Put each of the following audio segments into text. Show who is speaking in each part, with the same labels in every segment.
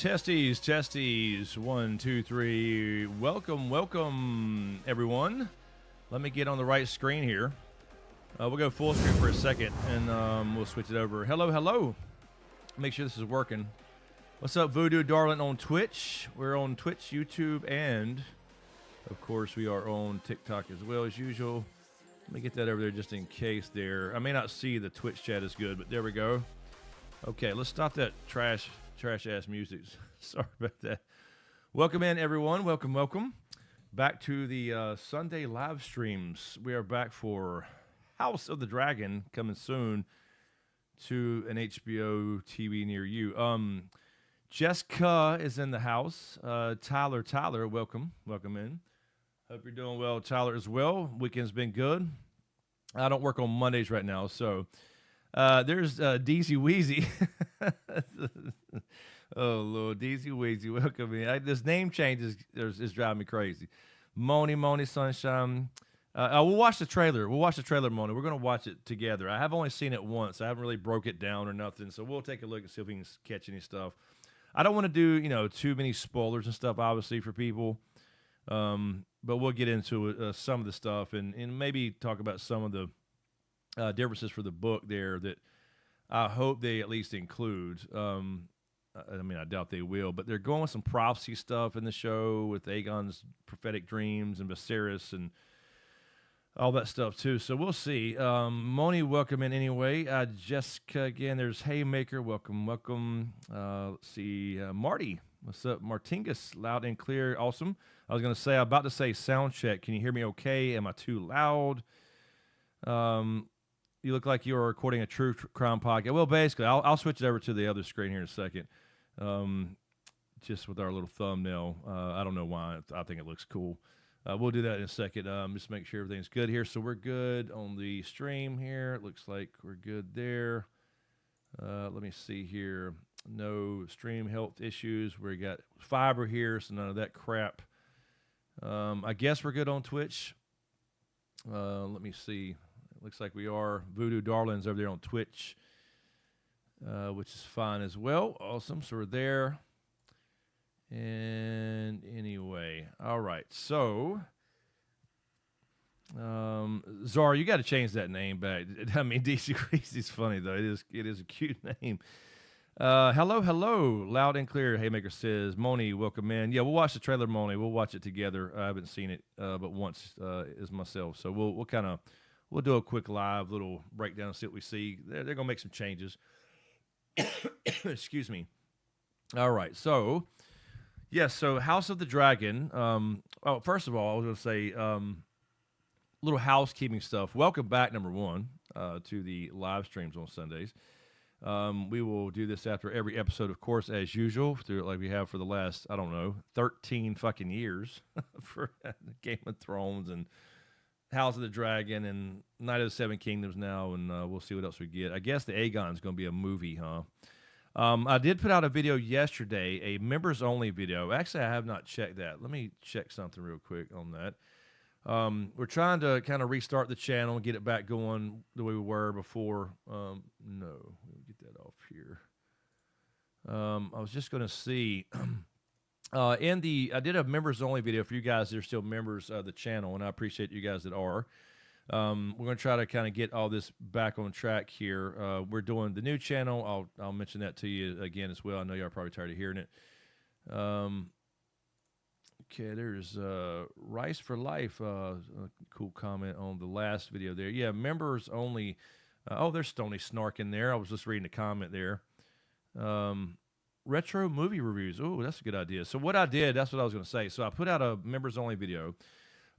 Speaker 1: Testies, testies, 1, 2, 3. Welcome, everyone. Let me get on the right screen here. We'll go full screen for a second, and we'll switch it over. Hello. Make sure this is working. What's up, Voodoo Darling on Twitch? We're on Twitch, YouTube, and, of course, we are on TikTok as well as usual. Let me get that over there just in case there. I may not see the Twitch chat as good, but there we go. Okay, let's stop that trash-ass music. Sorry about that. Welcome in, everyone. Welcome. Back to the Sunday live streams. We are back for House of the Dragon, coming soon to an HBO TV near you. Jessica is in the house. Tyler, welcome in. Hope you're doing well, Tyler, as well. Weekend's been good. I don't work on Mondays right now, so there's Deezy Weezy. Oh, Lord, Deezy Weezy, welcome in. This name change is driving me crazy. Moni Sunshine. We'll watch the trailer. Moni. We're going to watch it together. I have only seen it once. I haven't really broke it down or nothing, so we'll take a look and see if we can catch any stuff. I don't want to do, too many spoilers and stuff, obviously, for people. But we'll get into some of the stuff and maybe talk about some of the differences for the book there that I hope they at least include. I doubt they will, but they're going with some prophecy stuff in the show with Aegon's prophetic dreams and Viserys and all that stuff too. So we'll see. Moni, welcome in anyway. Jessica again. There's Haymaker. Welcome. Let's see. Marty, what's up? Martingus, loud and clear. Awesome. I was going to say, I'm about to say sound check. Can you hear me okay? Am I too loud? You look like you're recording a true crime podcast. Well, basically, I'll switch it over to the other screen here in a second. Just with our little thumbnail. I don't know why. I think it looks cool. We'll do that in a second. Just make sure everything's good here. So we're good on the stream here. It looks like we're good there. Let me see here. No stream health issues. We got fiber here, so none of that crap. I guess we're good on Twitch. Let me see. It looks like we are. Voodoo Darlings over there on Twitch, which is fine as well. Awesome. So we're there. And anyway, all right. So, Zara, you got to change that name back. I mean, DC Crazy's funny though. It is a cute name. Hello, loud and clear. Haymaker says, Moni, welcome in. Yeah, we'll watch the trailer, Moni. We'll watch it together. I haven't seen it, but once as myself. So we'll do a quick live little breakdown and see what we see. They're gonna make some changes. Excuse me. All right, so. Yes, so House of the Dragon. First of all, I was going to say little housekeeping stuff. Welcome back, number one, to the live streams on Sundays. We will do this after every episode, of course, as usual, like we have for the last, 13 fucking years for Game of Thrones and House of the Dragon and Night of the Seven Kingdoms now, and we'll see what else we get. I guess the Aegon's going to be a movie, huh? I did put out a video yesterday, a members-only video. Actually, I have not checked that. Let me check something real quick on that. We're trying to kind of restart the channel and get it back going the way we were before. No, let me get that off here. I was just going to see. I did a members-only video for you guys that are still members of the channel, and I appreciate you guys that are. We're going to try to kind of get all this back on track here. We're doing the new channel. I'll mention that to you again as well. I know y'all are probably tired of hearing it. Okay, there's Rice for Life. A cool comment on the last video there. Yeah, members only. There's Stony Snark in there. I was just reading the comment there. Retro movie reviews. Oh, that's a good idea. So what I did, that's what I was going to say. So I put out a members only video.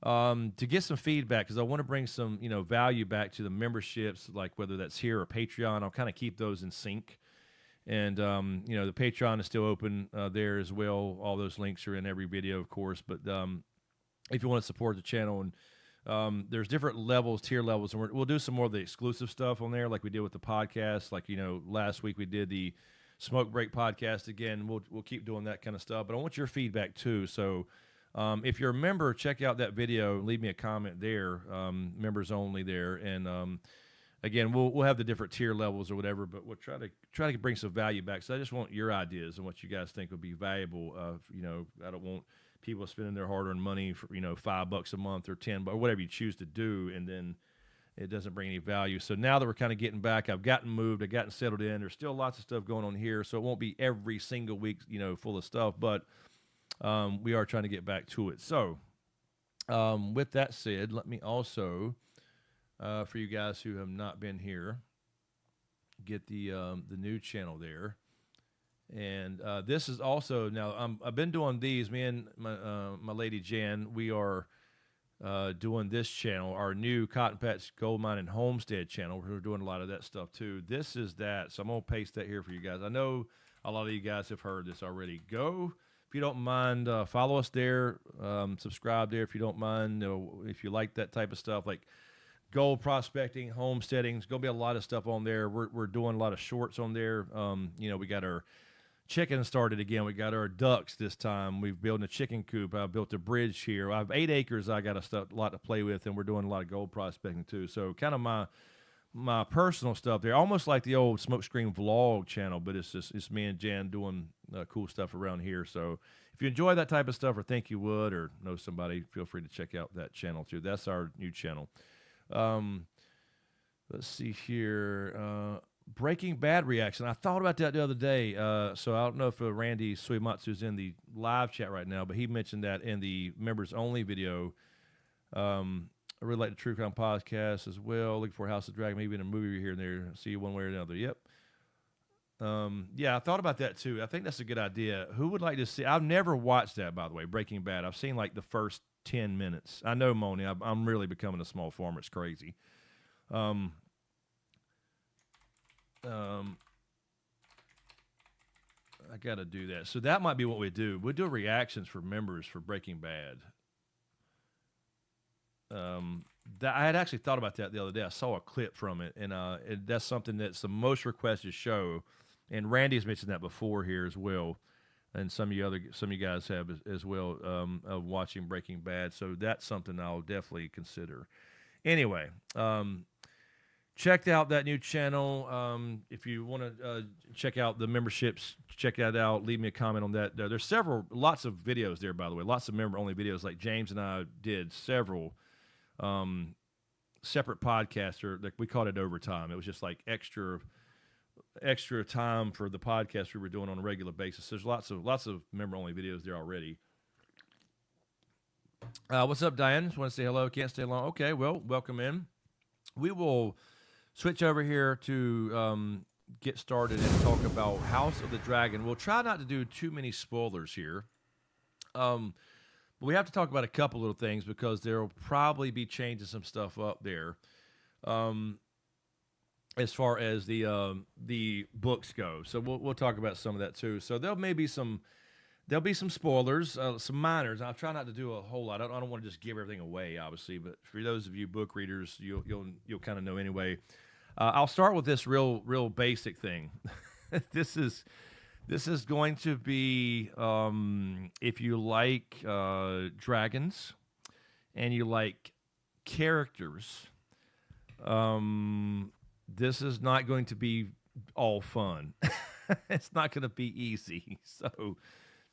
Speaker 1: To get some feedback, because I want to bring some, value back to the memberships, like whether that's here or Patreon. I'll kind of keep those in sync. And, the Patreon is still open there as well. All those links are in every video, of course. But if you want to support the channel, and there's different levels, tier levels, and we'll do some more of the exclusive stuff on there like we did with the podcast. Like, last week we did the Smoke Break podcast again. We'll keep doing that kind of stuff. But I want your feedback, too. So if you're a member, check out that video. Leave me a comment there, members only there. And again, we'll have the different tier levels or whatever, but we'll try to bring some value back. So I just want your ideas and what you guys think would be valuable. I don't want people spending their hard-earned money for $5 a month or 10, or whatever you choose to do, and then it doesn't bring any value. So now that we're kind of getting back, I've gotten moved, I've gotten settled in. There's still lots of stuff going on here, so it won't be every single week, full of stuff, but we are trying to get back to it. So with that said, let me also, for you guys who have not been here, get the new channel there. And this is also, now I've been doing these, me and my lady Jan, we are doing this channel, our new Cotton Patch Gold Mine and Homestead channel. We're doing a lot of that stuff too. This is that, so I'm going to paste that here for you guys. I know a lot of you guys have heard this already. Go, if you don't mind, follow us there, subscribe there if you don't mind, if you like that type of stuff, like gold prospecting, homesteading. There's going to be a lot of stuff on there. We're doing a lot of shorts on there. We got our chicken started again. We got our ducks this time. We've built a chicken coop. I built a bridge here. I have 8 acres. I got a lot to play with, and we're doing a lot of gold prospecting too. So kind of my personal stuff there, almost like the old SmokeScreen vlog channel, but it's me and Jan doing cool stuff around here. So if you enjoy that type of stuff or think you would or know somebody, feel free to check out that channel too. That's our new channel. Let's see here. Breaking Bad reaction. I thought about that the other day. So I don't know if Randy Suimatsu's in the live chat right now, but he mentioned that in the members only video. I really like the True Crime podcast as well. Looking for House of Dragon, maybe in a movie here and there. See you one way or another. Yep. Yeah, I thought about that too. I think that's a good idea. Who would like to see? I've never watched that, by the way, Breaking Bad. I've seen like the first 10 minutes. I know, Moni, I'm really becoming a small farmer. It's crazy. I got to do that. So that might be what we do. We'll do reactions for members for Breaking Bad. I had actually thought about that the other day. I saw a clip from it, and that's something that's the most requested show. And Randy's mentioned that before here as well, and some of you guys have as well of watching Breaking Bad. So that's something I'll definitely consider. Anyway, check out that new channel. If you want to check out the memberships, check that out. Leave me a comment on that. There's lots of videos there, by the way. Lots of member-only videos. Like James and I did several separate podcasts, or like we called it overtime. It was just like extra time for the podcast we were doing on a regular basis. There's lots of member-only videos there already. What's up, Diane? Just want to say hello. Can't stay long. Okay, well, welcome in. We will switch over here to get started and talk about House of the Dragon. We'll try not to do too many spoilers here. But we have to talk about a couple little things because there will probably be changing some stuff up there as far as the books go. So we'll talk about some of that too. So there'll be some spoilers, some minors. I'll try not to do a whole lot. I don't want to just give everything away, obviously. But for those of you book readers, you'll kind of know anyway. I'll start with this real basic thing. This is going to be if you like dragons and you like characters. This is not going to be all fun. It's not going to be easy. So.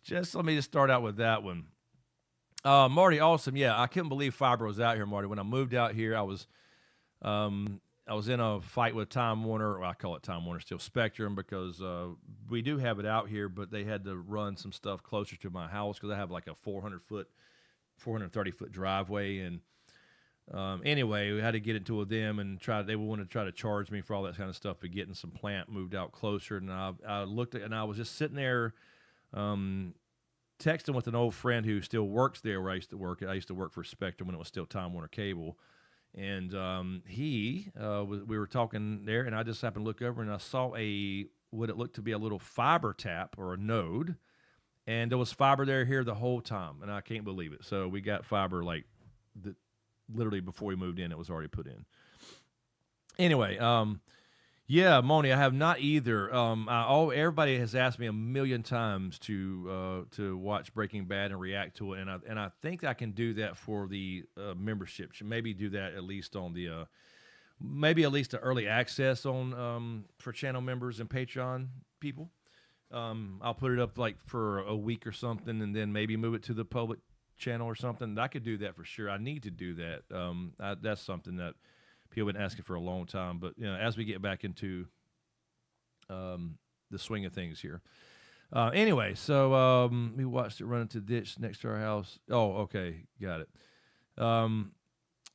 Speaker 1: Let me start out with that one. Marty, awesome. Yeah, I couldn't believe Fiber was out here, Marty. When I moved out here, I was in a fight with Time Warner, or I call it Time Warner still, Spectrum, because we do have it out here, but they had to run some stuff closer to my house because I have like a 430-foot driveway. And anyway, we had to get into with them and they wanted to try to charge me for all that kind of stuff for getting some plant moved out closer. And I looked at, and I was just sitting there texting with an old friend who still works there where I used to work. I used to work for Spectrum when it was still Time Warner Cable. And we were talking there, and I just happened to look over, and I saw what it looked to be a little fiber tap or a node, and there was fiber here the whole time, and I can't believe it. So we got fiber literally before we moved in. It was already put in. Anyway, yeah, Moni, I have not either. Everybody has asked me a million times to watch Breaking Bad and react to it, and I think I can do that for the membership. Should maybe do that at least on the maybe at least an early access on for channel members and Patreon people. I'll put it up like for a week or something, and then maybe move it to the public channel or something. I could do that for sure. I need to do that. That's something that people have been asking for a long time. But as we get back into the swing of things here. Anyway, so we watched it run into the ditch next to our house. Oh, okay, got it.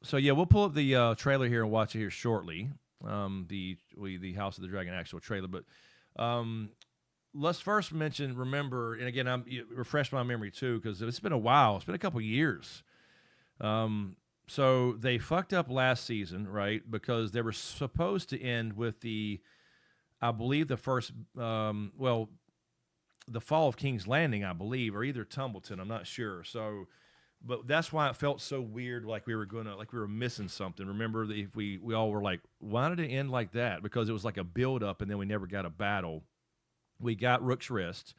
Speaker 1: So yeah, we'll pull up the trailer here and watch it here shortly. The House of the Dragon actual trailer, but let's first remember, and again, refresh my memory too, because it's been a while. It's been a couple years. So they fucked up last season, right? Because they were supposed to end with I believe the first, the fall of King's Landing, I believe, or either Tumbleton. I'm not sure. So, but that's why it felt so weird, like we were missing something. Remember, we all were like, why did it end like that? Because it was like a build up, and then we never got a battle. We got Rook's Rest,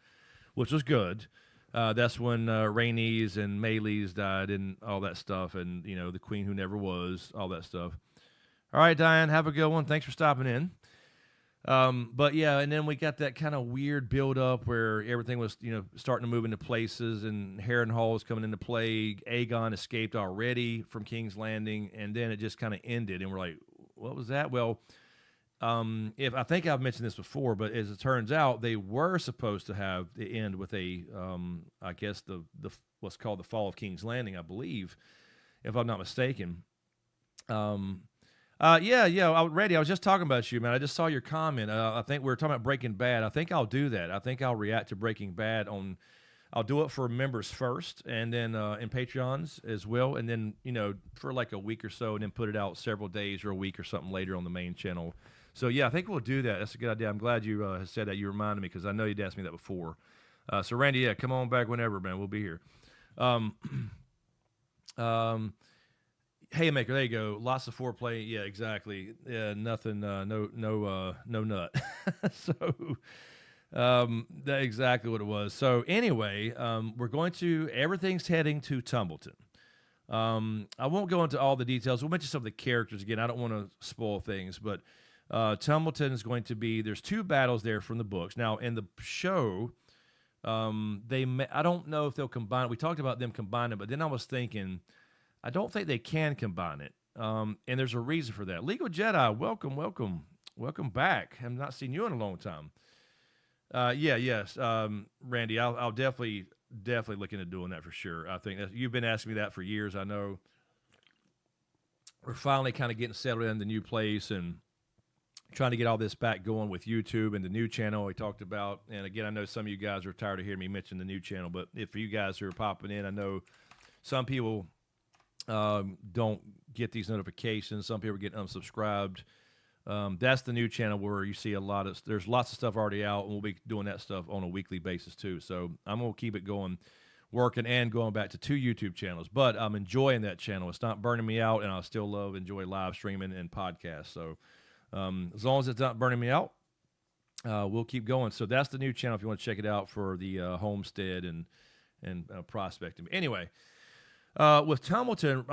Speaker 1: which was good. That's when Rhaenys and Meleys died and all that stuff, and the Queen Who Never Was, all that stuff. All right, Diane, have a good one. Thanks for stopping in. But yeah, and then we got that kind of weird build up where everything was, starting to move into places, and Harrenhal was coming into play. Aegon escaped already from King's Landing, and then it just kind of ended, and we're like, what was that? Well, if I think I've mentioned this before, but as it turns out, they were supposed to have the end with I guess the what's called the Fall of King's Landing, I believe, if I'm not mistaken. Randy, I was just talking about you, man. I just saw your comment. I think we were talking about Breaking Bad. I think I'll do that. I think I'll react to Breaking Bad I'll do it for members first, and then in Patreons as well, and then for like a week or so, and then put it out several days or a week or something later on the main channel. So yeah, I think we'll do that. That's a good idea. I'm glad you said that. You reminded me, because I know you'd asked me that before. So Randy, yeah, come on back whenever, man. We'll be here. Haymaker, there you go. Lots of foreplay. Yeah, exactly. Yeah, nothing. No nut. So that's exactly what it was. So anyway, everything's heading to Tumbleton. I won't go into all the details. We'll mention some of the characters again. I don't want to spoil things, but Tumbleton is going to be. There's 2 battles there from the books. Now in the show, I don't know if they'll combine it. We talked about them combining it, but then I was thinking, I don't think they can combine it. And there's a reason for that. Legal Jedi, welcome back. I've not seen you in a long time. Yes, Randy, I'll definitely look into doing that for sure. I think you've been asking me that for years. I know we're finally kind of getting settled in the new place and trying to get all this back going with YouTube and the new channel we talked about. And again, I know some of you guys are tired of hearing me mention the new channel, but if you guys are popping in, I know some people don't get these notifications. Some people get unsubscribed. That's the new channel where you see there's lots of stuff already out, and we'll be doing that stuff on a weekly basis too. So I'm going to keep it going, working and going back to 2 YouTube channels, but I'm enjoying that channel. It's not burning me out, and I still enjoy live streaming and podcasts. So as long as it's not burning me out, we'll keep going. So that's the new channel if you want to check it out for the homestead and prospecting. Anyway, with Tumbleton,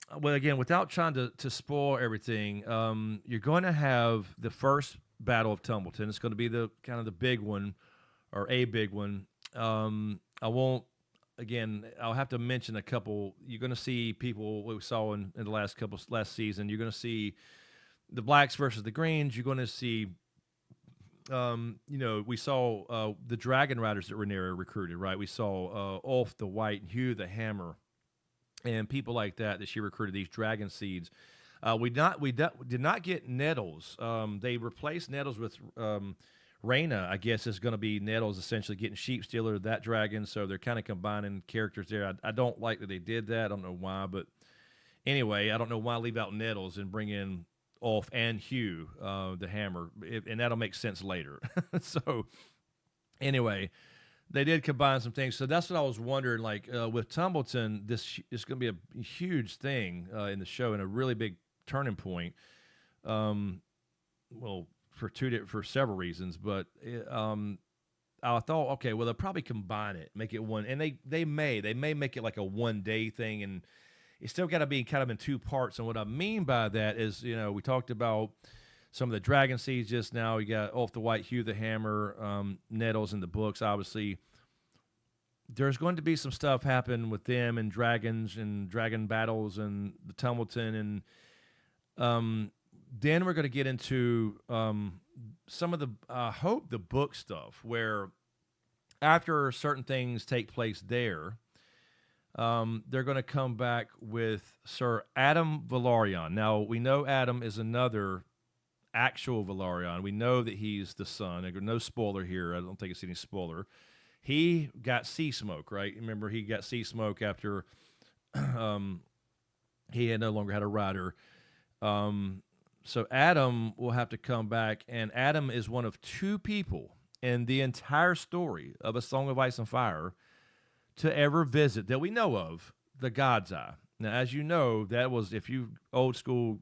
Speaker 1: again, without trying to spoil everything, you're going to have the first battle of Tumbleton. It's going to be the kind of the big one, or a big one. I'll have to mention a couple. You're going to see people we saw in the last season. You're going to see the Blacks versus the Greens. You're going to see, we saw the Dragon Riders that Rhaenyra recruited, right? We saw Ulf the White and Hugh the Hammer, and people like that she recruited, these dragon seeds. We did not get Nettles. They replaced Nettles with Rhaena, I guess, is going to be Nettles essentially getting Sheep Stealer, that dragon. So they're kind of combining characters there. I don't like that they did that. I don't know why, but anyway, I don't know why leave out Nettles and bring in Ulf and Hugh, the Hammer, and that'll make sense later. So anyway, they did combine some things. So that's what I was wondering, like with Tumbleton, this is going to be a huge thing in the show and a really big turning point. Well, for several reasons, but I thought, okay, well, they'll probably combine it, make it one, and they may make it like a 1 day thing, it's still got to be kind of in two parts. And what I mean by that is, we talked about some of the dragon seeds just now. You got Ulf the White, Hugh the Hammer, Nettles in the books, obviously. There's going to be some stuff happen with them and dragons and dragon battles and the Tumbleton. And then we're going to get into some of the, I hope, the book stuff where after certain things take place there, they're going to come back with Sir Adam Valerian. Now, we know Adam is another actual Valerian. We know that he's the son. No spoiler here. I don't think it's any spoiler. He got sea smoke, right? Remember, he got sea smoke after he had no longer had a rider. So Adam will have to come back, and Adam is one of two people in the entire story of A Song of Ice and Fire to ever visit, that we know of, the God's Eye. Now, as you know, that was, if you old school,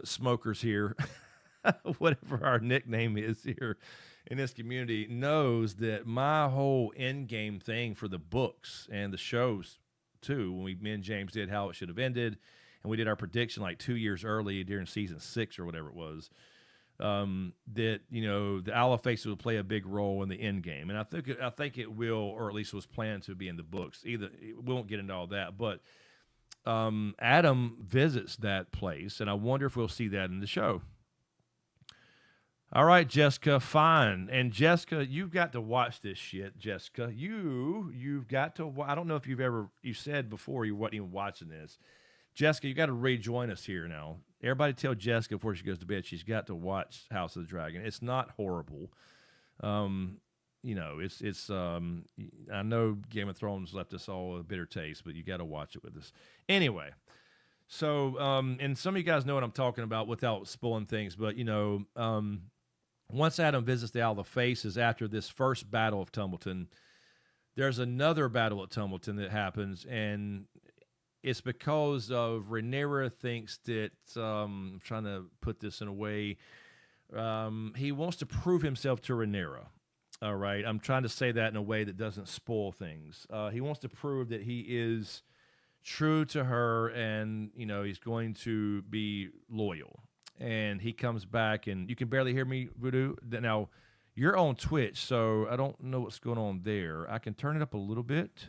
Speaker 1: smokers here, whatever our nickname is here in this community, knows that my whole end game thing for the books and the shows too, when me and James did how it should have ended, and we did our prediction like 2 years early during season 6 or whatever it was, that the Owl of Faces will play a big role in the end game, and I think it will, or at least was planned to be in the books. We won't get into all that, but Adam visits that place, and I wonder if we'll see that in the show. All right, Jessica, fine. And Jessica, you've got to watch this shit, Jessica. You've got to. I don't know if you said before you weren't even watching this. Jessica, you got to rejoin us here now. Everybody tell Jessica before she goes to bed she's got to watch House of the Dragon. It's not horrible. It's I know Game of Thrones left us all a bitter taste, but you got to watch it with us. Anyway, so and some of you guys know what I'm talking about without spoiling things, but once Adam visits the Owl of Faces after this first battle of Tumbleton, there's another battle at Tumbleton that happens, and it's because of Rhaenyra thinks that, I'm trying to put this in a way, he wants to prove himself to Rhaenyra. All right, I'm trying to say that in a way that doesn't spoil things. He wants to prove that he is true to her, and he's going to be loyal. And he comes back, and you can barely hear me, Voodoo. Now, you're on Twitch, so I don't know what's going on there. I can turn it up a little bit,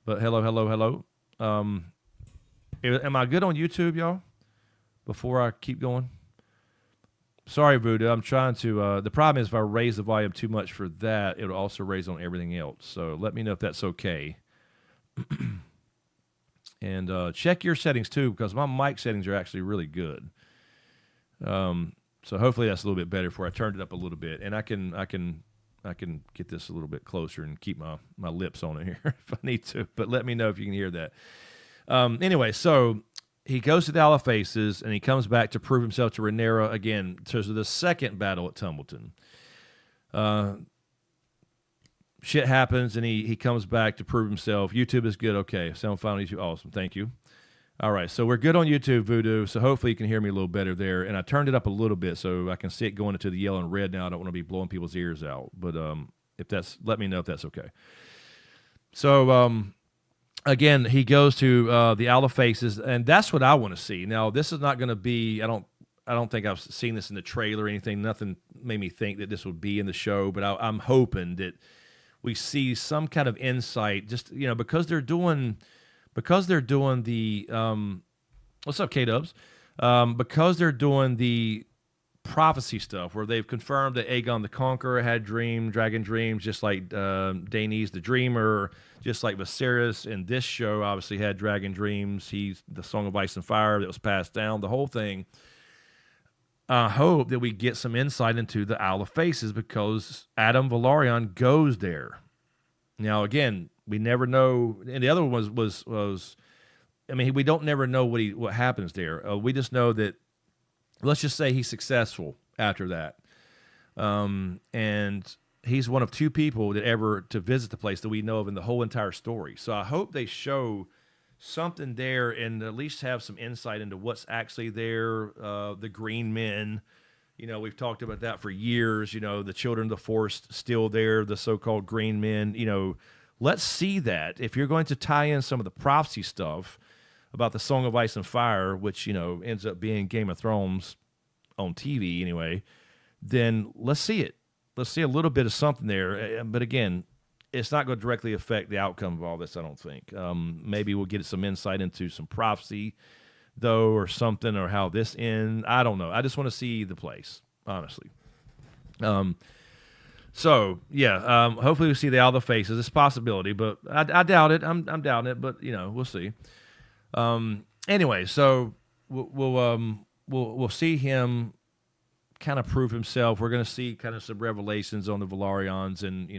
Speaker 1: but hello. Am I good on YouTube, y'all? Before I keep going? Sorry, Voodoo. I'm trying to. The problem is if I raise the volume too much for that, it'll also raise on everything else. So let me know if that's okay. And check your settings too, because my mic settings are actually really good. So hopefully that's a little bit better before I turned it up a little bit, and I can get this a little bit closer and keep my lips on it here if I need to. But let me know if you can hear that. Anyway, so he goes to the Owl of Faces, and he comes back to prove himself to Rhaenyra again. So the second battle at Tumbleton. Shit happens, and he comes back to prove himself. YouTube is good. Okay, sound fine on YouTube. Awesome. Thank you. All right, so we're good on YouTube, Voodoo, so hopefully you can hear me a little better there. And I turned it up a little bit so I can see it going into the yellow and red now. I don't want to be blowing people's ears out. But let me know if that's okay. So, again, he goes to the Owl of Faces, and that's what I want to see. Now, this is not going to be, I don't think I've seen this in the trailer or anything. Nothing made me think that this would be in the show, but I'm hoping that we see some kind of insight, just, because they're doing the what's up, K-Dubs? Because they're doing the prophecy stuff where they've confirmed that Aegon the Conqueror had dragon dreams, just like Daenerys the Dreamer, just like Viserys in this show obviously had dragon dreams. He's the Song of Ice and Fire that was passed down, the whole thing. I hope that we get some insight into the Owl of Faces because Adam Valerian goes there. Now, again, we never know, and the other one was I mean, we don't never know what happens there. We just know that, let's just say he's successful after that. And he's one of two people that ever to visit the place that we know of in the whole entire story. So I hope they show something there and at least have some insight into what's actually there. The green men, we've talked about that for years. The children of the forest still there, the so-called green men, let's see that. If you're going to tie in some of the prophecy stuff about the Song of Ice and Fire, which, ends up being Game of Thrones on TV anyway, then let's see it. Let's see a little bit of something there. But again, it's not going to directly affect the outcome of all this, I don't think. Maybe we'll get some insight into some prophecy, though, or something, or how this ends. I don't know. I just want to see the place, honestly. So, yeah, hopefully we see the Alpha faces. It's a possibility, but I doubt it. I'm doubting it, but, we'll see. Anyway, so we'll see him kind of prove himself. We're going to see kind of some revelations on the Valarians and,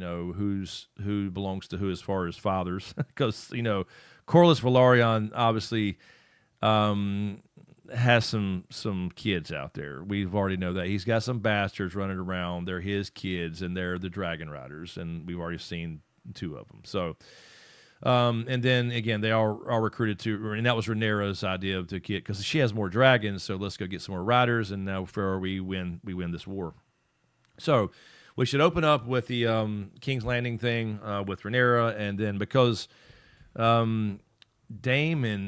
Speaker 1: who belongs to who as far as fathers. Because, Corlys Velaryon obviously has some kids out there. We've already know that. He's got some bastards running around. They're his kids, and they're the Dragon Riders, and we've already seen 2 of them. So, and then, again, they are recruited to, and that was Rhaenyra's idea to get, because she has more dragons, so let's go get some more riders, and now before we win this war. So we should open up with the King's Landing thing with Rhaenyra, and then because Daemon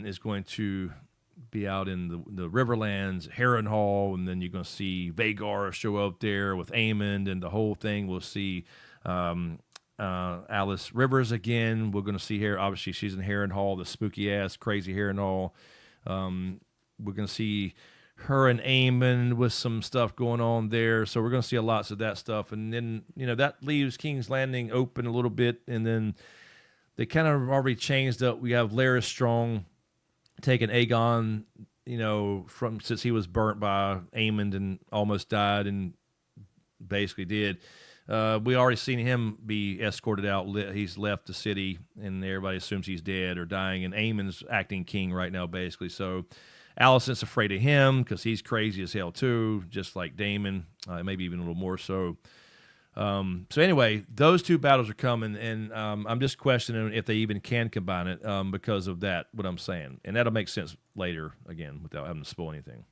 Speaker 1: is going to be out in the Riverlands, Harrenhal, and then you're going to see Vhagar show up there with Aemond and the whole thing. We'll see Alice Rivers again. We're going to see her. Obviously, she's in Harrenhal, the spooky-ass, crazy Harrenhal. We're going to see her and Aemond with some stuff going on there. So we're going to see lots of that stuff. And then, that leaves King's Landing open a little bit. And then they kind of already changed up. We have Larys Strong taking Aegon, since he was burnt by Aemond and almost died and basically did. We already seen him be escorted out. He's left the city, and everybody assumes he's dead or dying. And Aemon's acting king right now, basically. So Alicent's afraid of him because he's crazy as hell too, just like Daemon, maybe even a little more so. So anyway, those 2 battles are coming, and I'm just questioning if they even can combine it because of that, what I'm saying. And that'll make sense later, again, without having to spoil anything.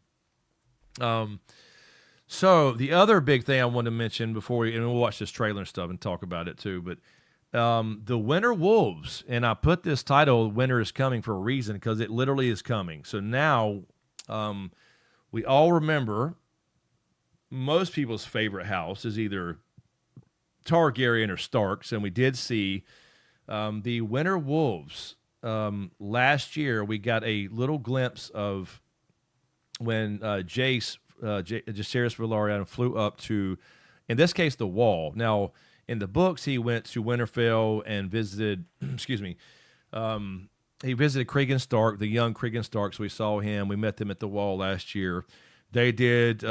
Speaker 1: So the other big thing I wanted to mention before and we'll watch this trailer and stuff and talk about it too, but the Winter Wolves, and I put this title, Winter is Coming, for a reason, because it literally is coming. So now we all remember most people's favorite house is either Targaryen or Starks, and we did see the Winter Wolves. Last year, we got a little glimpse of when Jace, Jacaerys Velaryon, flew up to, in this case, the Wall. Now, in the books, he went to Winterfell and visited, he visited Cregan Stark, the young Cregan Stark, so we saw him. We met them at the Wall last year. They did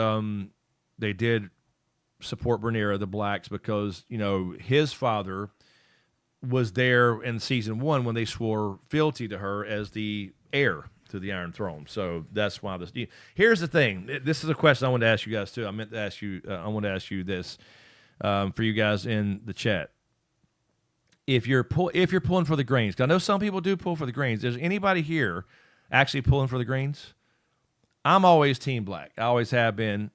Speaker 1: support Rhaenyra, the Blacks, because, his father was there in season 1 when they swore fealty to her as the heir to the Iron Throne. So that's why this. Here's the thing. This is a question I wanted to ask you guys too. I want to ask you this for you guys in the chat. If you're pulling for the greens, 'cause I know some people do pull for the greens. Is anybody here actually pulling for the greens? I'm always Team Black. I always have been.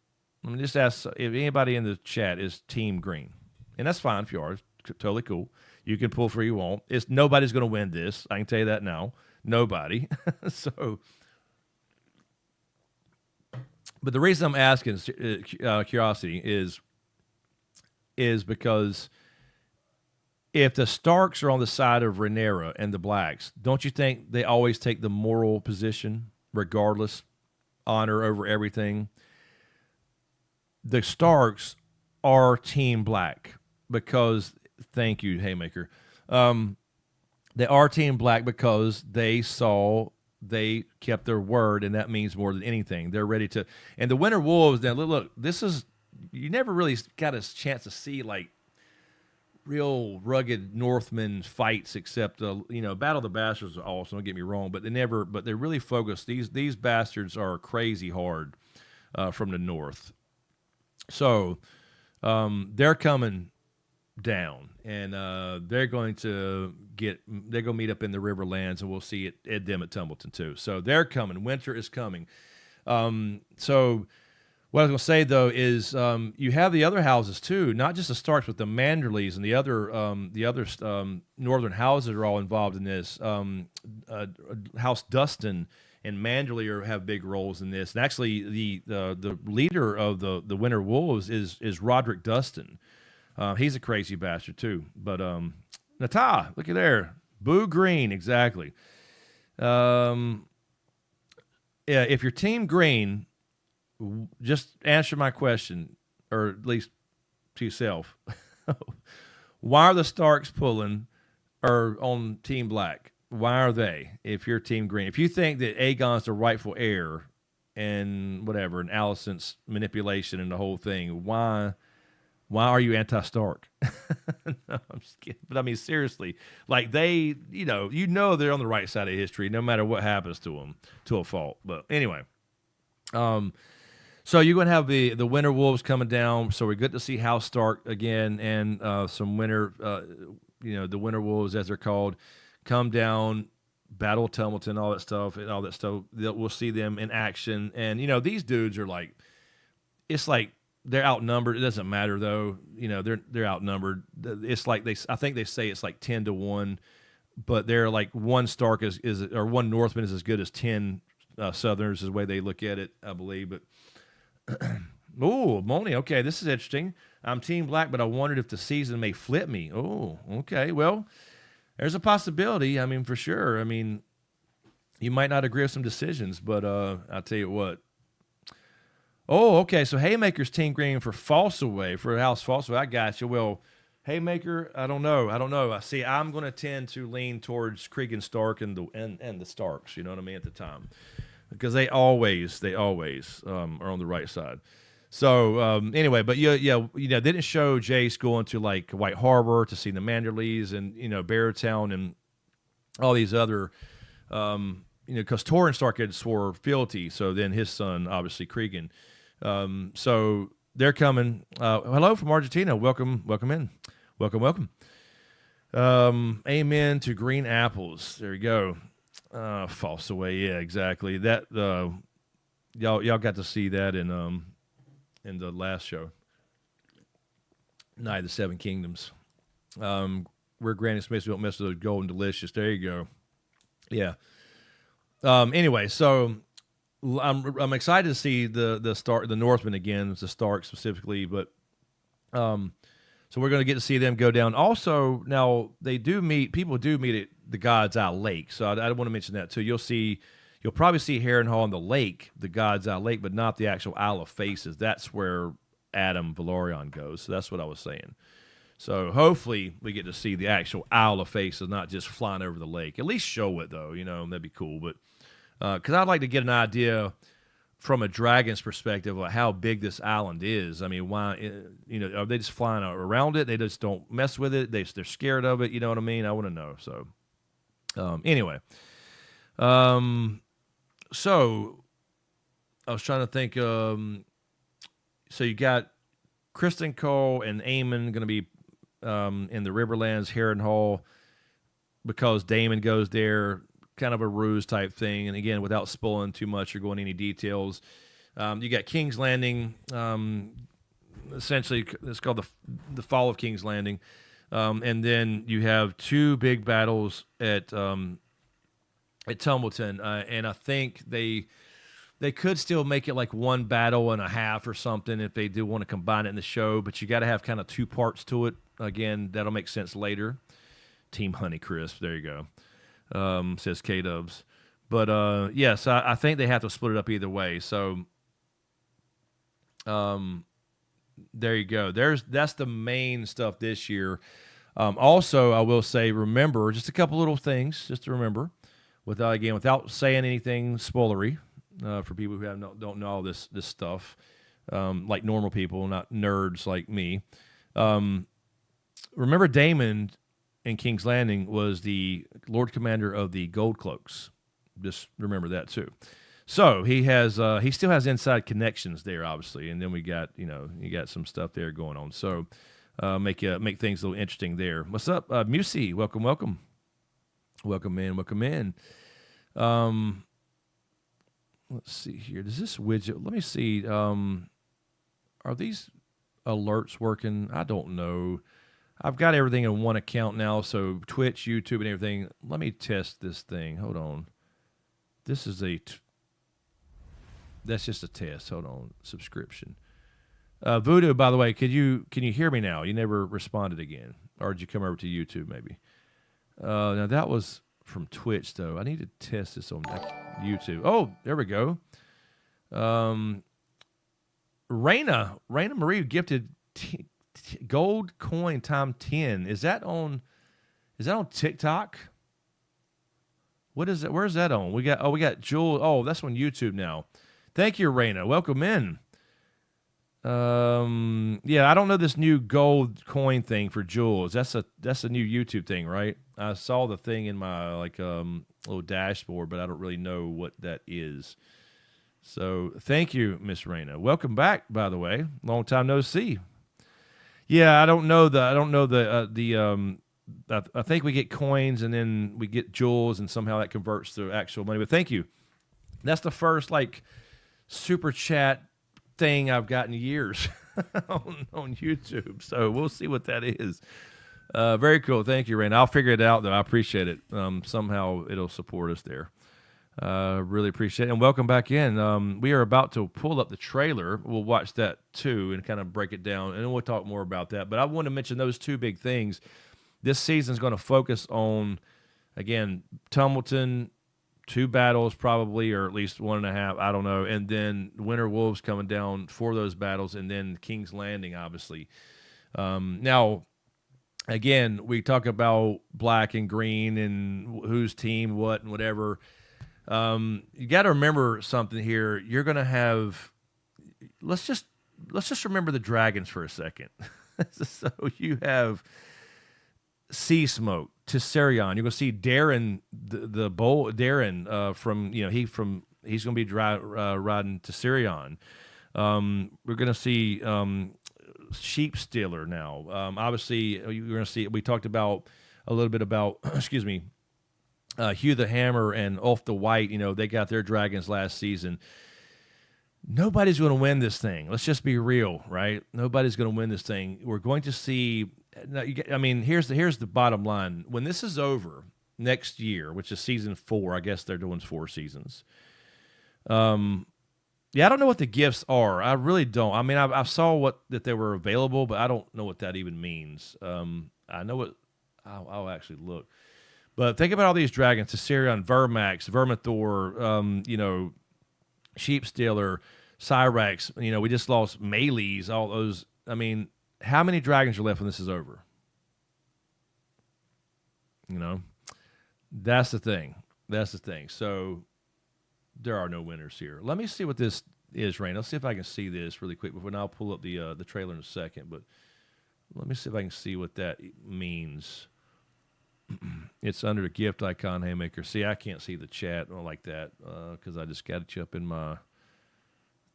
Speaker 1: Let me just ask if anybody in the chat is Team Green, and that's fine if you are. It's totally cool. You can pull for you won't. Nobody's going to win this. I can tell you that now. Nobody. So, but the reason I'm asking curiosity is because if the Starks are on the side of Rhaenyra and the Blacks, don't you think they always take the moral position, regardless, honor over everything? The Starks are Team Black because, thank you, Haymaker. They are Team Black because they kept their word, and that means more than anything. They're ready to. And the Winter Wolves, now look, this is, you never really got a chance to see like real rugged Northmen fights, except Battle of the Bastards are awesome. Don't get me wrong, but they're really focused. These bastards are crazy hard from the north. So they're coming down, and they're going to meet up in the Riverlands, and we'll see them at Tumbleton too. So they're coming. Winter is coming. So What I was going to say though is you have the other houses too, not just the Starks, but the Manderleys and the other northern houses are all involved in this. House Dustin and Manderley have big roles in this. And actually, the leader of the Winter Wolves is Roderick Dustin. He's a crazy bastard too. But Nata, look at there, Boo Green, exactly. Yeah, if you're Team Green, just answer my question, or at least to yourself. Why are the Starks pulling or on Team Black? Why are they? If you're Team Green, if you think that Aegon's the rightful heir and whatever, and Alicent's manipulation and the whole thing, why are you anti-Stark? No, I'm just kidding. But I mean, seriously, like they, they're on the right side of history, no matter what happens to them, to a fault. But anyway, so you're going to have the Winter Wolves coming down. So we're good to see House Stark again, and some Winter, the Winter Wolves as they're called, come down, battle Tumbleton, all that stuff. We'll see them in action, and these dudes are like, it's like they're outnumbered. It doesn't matter though. They're outnumbered. It's like I think they say it's like 10-1, but they're like one Stark or one Northman is as good as 10 Southerners is the way they look at it, I believe. But oh, Moni, okay, this is interesting. I'm Team Black, but I wondered if the season may flip me. Oh, okay. Well, there's a possibility. I mean, for sure. I mean, you might not agree with some decisions, but I'll tell you what. Oh, okay. So Haymaker's Team Green for Falsaway, for House Falsaway. I got you. Well, Haymaker, I don't know. I see. I'm going to tend to lean towards Cregan Stark and the Starks. You know what I mean at the time, because they always are on the right side. So anyway, but they didn't show Jace going to like White Harbor to see the Manderleys and Beartown and all these other. Because Torrhen Stark had swore fealty, so then his son, obviously Cregan. So they're coming. Hello from Argentina. Welcome in. Welcome. Amen to green apples. There you go. False away. Yeah, exactly. That y'all got to see that in the last show, Night of the Seven Kingdoms. Where Granny Smith don't mess with the golden delicious. There you go. Yeah. Anyway, so I'm excited to see the Northmen again, the Stark specifically, but so we're going to get to see them go down. Also, now people do meet at the God's Eye Lake, so I want to mention that too. You'll probably see Harrenhal on the lake, the God's Eye Lake, but not the actual Isle of Faces. That's where Adam Valorian goes. So that's what I was saying. So hopefully we get to see the actual Isle of Faces, not just flying over the lake. At least show it though, that'd be cool. But because I'd like to get an idea from a dragon's perspective of how big this island is. I mean, why? Are they just flying around it? They just don't mess with it. They're scared of it. You know what I mean? I want to know. So anyway, so I was trying to think. So you got Kristen Cole and Aemon going to be in the Riverlands, Harrenhal, because Daemon goes there, kind of a ruse type thing. And again, without spoiling too much or going into any details, you got King's Landing. Essentially, it's called the Fall of King's Landing, and then you have two big battles at Tumbleton, and I think they could still make it like one battle and a half or something if they do want to combine it in the show, but you got to have kind of two parts to it. Again, that'll make sense later. Team Honeycrisp, there you go, says K-Dubs. But, yes, I think they have to split it up either way. So, there you go. That's the main stuff this year. Also, I will say, remember, just a couple little things, just to remember, without saying anything spoilery, for people who don't know all this stuff, like normal people, not nerds like me. Remember, Daemon in King's Landing was the Lord Commander of the Gold Cloaks. Just remember that too. So he still has inside connections there, obviously, and then we got you got some stuff there going on. So make things a little interesting there. What's up, Musi? Welcome in. Let's see here. Does this widget? Let me see. are these alerts working? I don't know. I've got everything in one account now, so Twitch, YouTube, and everything. Let me test this thing. Hold on. This is that's just a test. Hold on. Subscription. Voodoo, by the way, can you hear me now? You never responded again. Or did you come over to YouTube maybe? Now that was from Twitch though. I need to test this on YouTube. Oh, there we go. Raina Marie gifted gold coin time 10. Is that on TikTok? What is that? Where's that on? We got Jewel. Oh, that's on YouTube now. Thank you, Raina. Welcome in. Yeah, I don't know this new gold coin thing for Jules. That's a new YouTube thing, right? I saw the thing in my little dashboard, but I don't really know what that is. So thank you, Miss Raina. Welcome back, by the way. Long time no see. Yeah, I think we get coins and then we get jewels and somehow that converts to actual money. But thank you. That's the first super chat thing I've gotten in years on YouTube. So we'll see what that is. Very cool. Thank you, Raina. I'll figure it out though. I appreciate it. Somehow it'll support us there. Really appreciate it. And welcome back in. We are about to pull up the trailer. We'll watch that too and kind of break it down, and then we'll talk more about that. But I want to mention those two big things. This season is going to focus on, again, Tumbleton, 2 battles probably, or at least 1.5, I don't know, and then Winter Wolves coming down for those battles, and then King's Landing, obviously. Now, again, we talk about black and green and whose team, what, and whatever. You got to remember something here. You're going to have. Let's just remember the dragons for a second. So you have Sea Smoke, Tessarion. You're going to see Darren, the bull. Darren from he's going to be riding Tessarion. We're going to see Sheep Stealer now. Obviously, you're going to see. We talked about a little bit about. Excuse me. Hugh the Hammer and Ulf the White, they got their dragons last season. Nobody's going to win this thing. Let's just be real, right? Nobody's going to win this thing. We're going to see. Here's the bottom line. When this is over next year, which is season 4, I guess they're doing 4 seasons. I don't know what the gifts are. I really don't. I saw that they were available, but I don't know what that even means. I know what. I'll actually look. But think about all these dragons: Tessarion, Vermax, Vermithor, Sheep Stealer, Cyrax. We just lost Melees, all those. How many dragons are left when this is over? That's the thing. So there are no winners here. Let me see what this is, Rain. Let's see if I can see this really quick before. And I'll pull up the trailer in a second. But let me see if I can see what that means. It's under the gift icon, Haymaker. See, I can't see the chat like that because I just got it up in my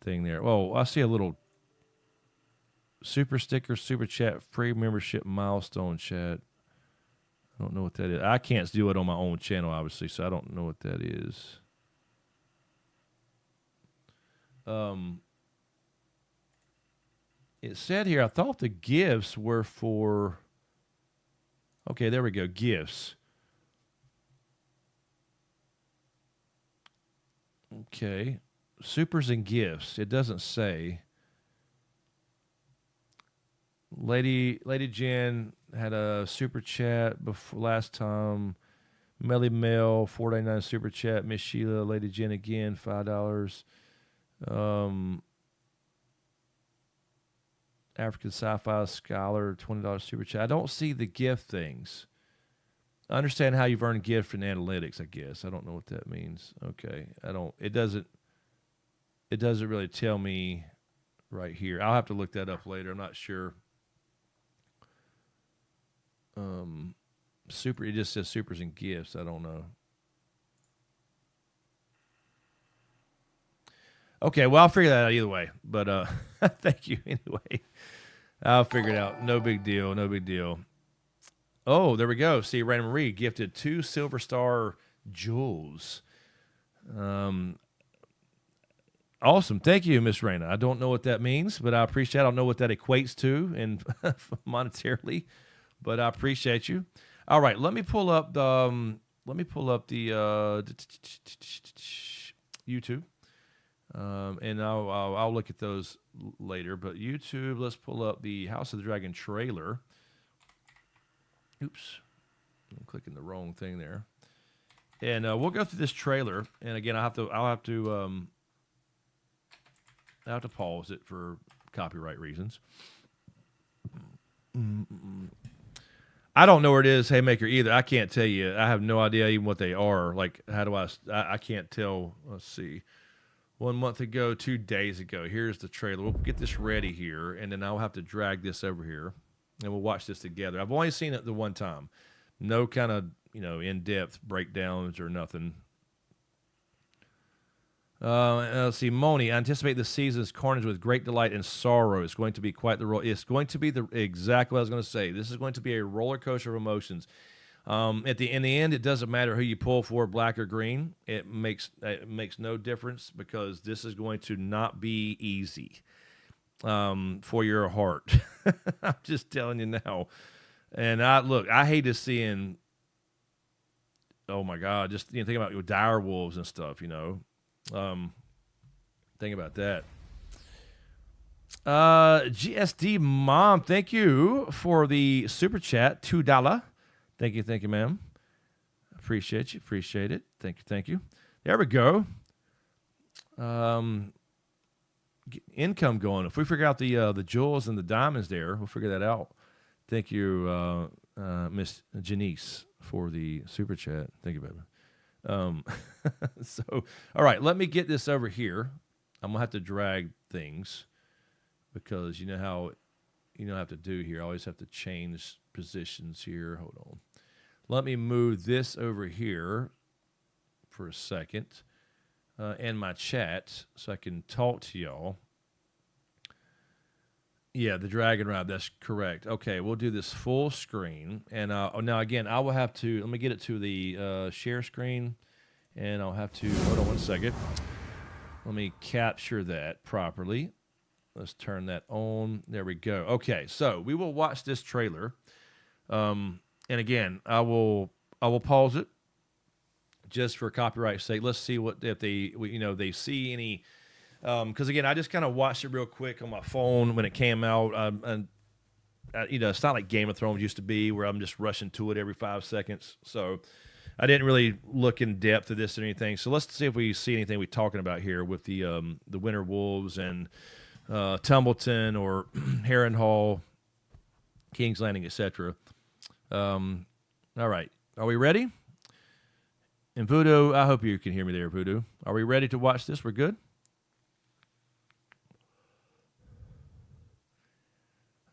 Speaker 1: thing there. Oh, I see a little super sticker, super chat, free membership milestone chat. I don't know what that is. I can't do it on my own channel, obviously, so I don't know what that is. It said here, I thought the gifts were for... Okay, there we go. Gifts. Okay. Supers and gifts. It doesn't say. Lady Jen had a super chat before last time. Melly Mel, $4.99 super chat. Miss Sheila, Lady Jen again, $5. African Sci-Fi Scholar, $20 super chat. I don't see the gift things. I understand how you've earned gift in analytics, I guess. I don't know what that means. Okay. It doesn't really tell me right here. I'll have to look that up later. I'm not sure. It just says supers and gifts. I don't know. Okay, well, I'll figure that out either way. But thank you anyway. I'll figure it out. No big deal. Oh, there we go. See, Raina Marie gifted 2 Silver Star jewels. Awesome. Thank you, Miss Raina. I don't know what that means, but I appreciate it. I don't know what that equates to and monetarily, but I appreciate you. All right, let me pull up the YouTube, and I'll look at those later. But YouTube, let's pull up the House of the Dragon trailer. Oops, I'm clicking the wrong thing there. And we'll go through this trailer. And again, I'll have to pause it for copyright reasons. I don't know where it is, Haymaker, either. I can't tell you. I have no idea even what they are. Like, how do I can't tell. Let's see. 1 month ago, 2 days ago. Here's the trailer. We'll get this ready here, and then I'll have to drag this over here, and we'll watch this together. I've only seen it the one time. No kind of, in-depth breakdowns or nothing. Let's see, Moni. I anticipate this season's carnage with great delight and sorrow. It's going to be quite the role. It's going to be exactly what I was going to say. This is going to be a roller coaster of emotions. In the end, it doesn't matter who you pull for, black or green. It makes no difference because this is going to not be easy for your heart. I'm just telling you now. And I hated seeing. Oh my God! Just think about dire wolves and stuff. Think about that. GSD Mom, thank you for the super chat, $2. Thank you, ma'am. Appreciate it. Thank you. There we go. Income going. If we figure out the jewels and the diamonds there, we'll figure that out. Thank you, Miss Janice, for the super chat. Thank you, baby. So, all right, let me get this over here. I'm gonna have to drag things because you know how I have to do here. I always have to change positions here. Hold on. Let me move this over here for a second in my chat so I can talk to y'all. Yeah, the dragon ride. That's correct. Okay, we'll do this full screen. And now again, I will have to. Let me get it to the share screen. And I'll have to, hold on 1 second. Let me capture that properly. Let's turn that on. There we go. Okay, so we will watch this trailer. And again, I will pause it just for copyright's sake. Let's see if they see any. Because again, I just kind of watched it real quick on my phone when it came out. And it's not like Game of Thrones used to be, where I'm just rushing to it every 5 seconds. So I didn't really look in depth at this or anything. So let's see if we see anything we're talking about here with the Winter Wolves and Tumbleton or Harrenhal, King's Landing, etc. All right. Are we ready? And Voodoo, I hope you can hear me there, Voodoo. Are we ready to watch this? We're good?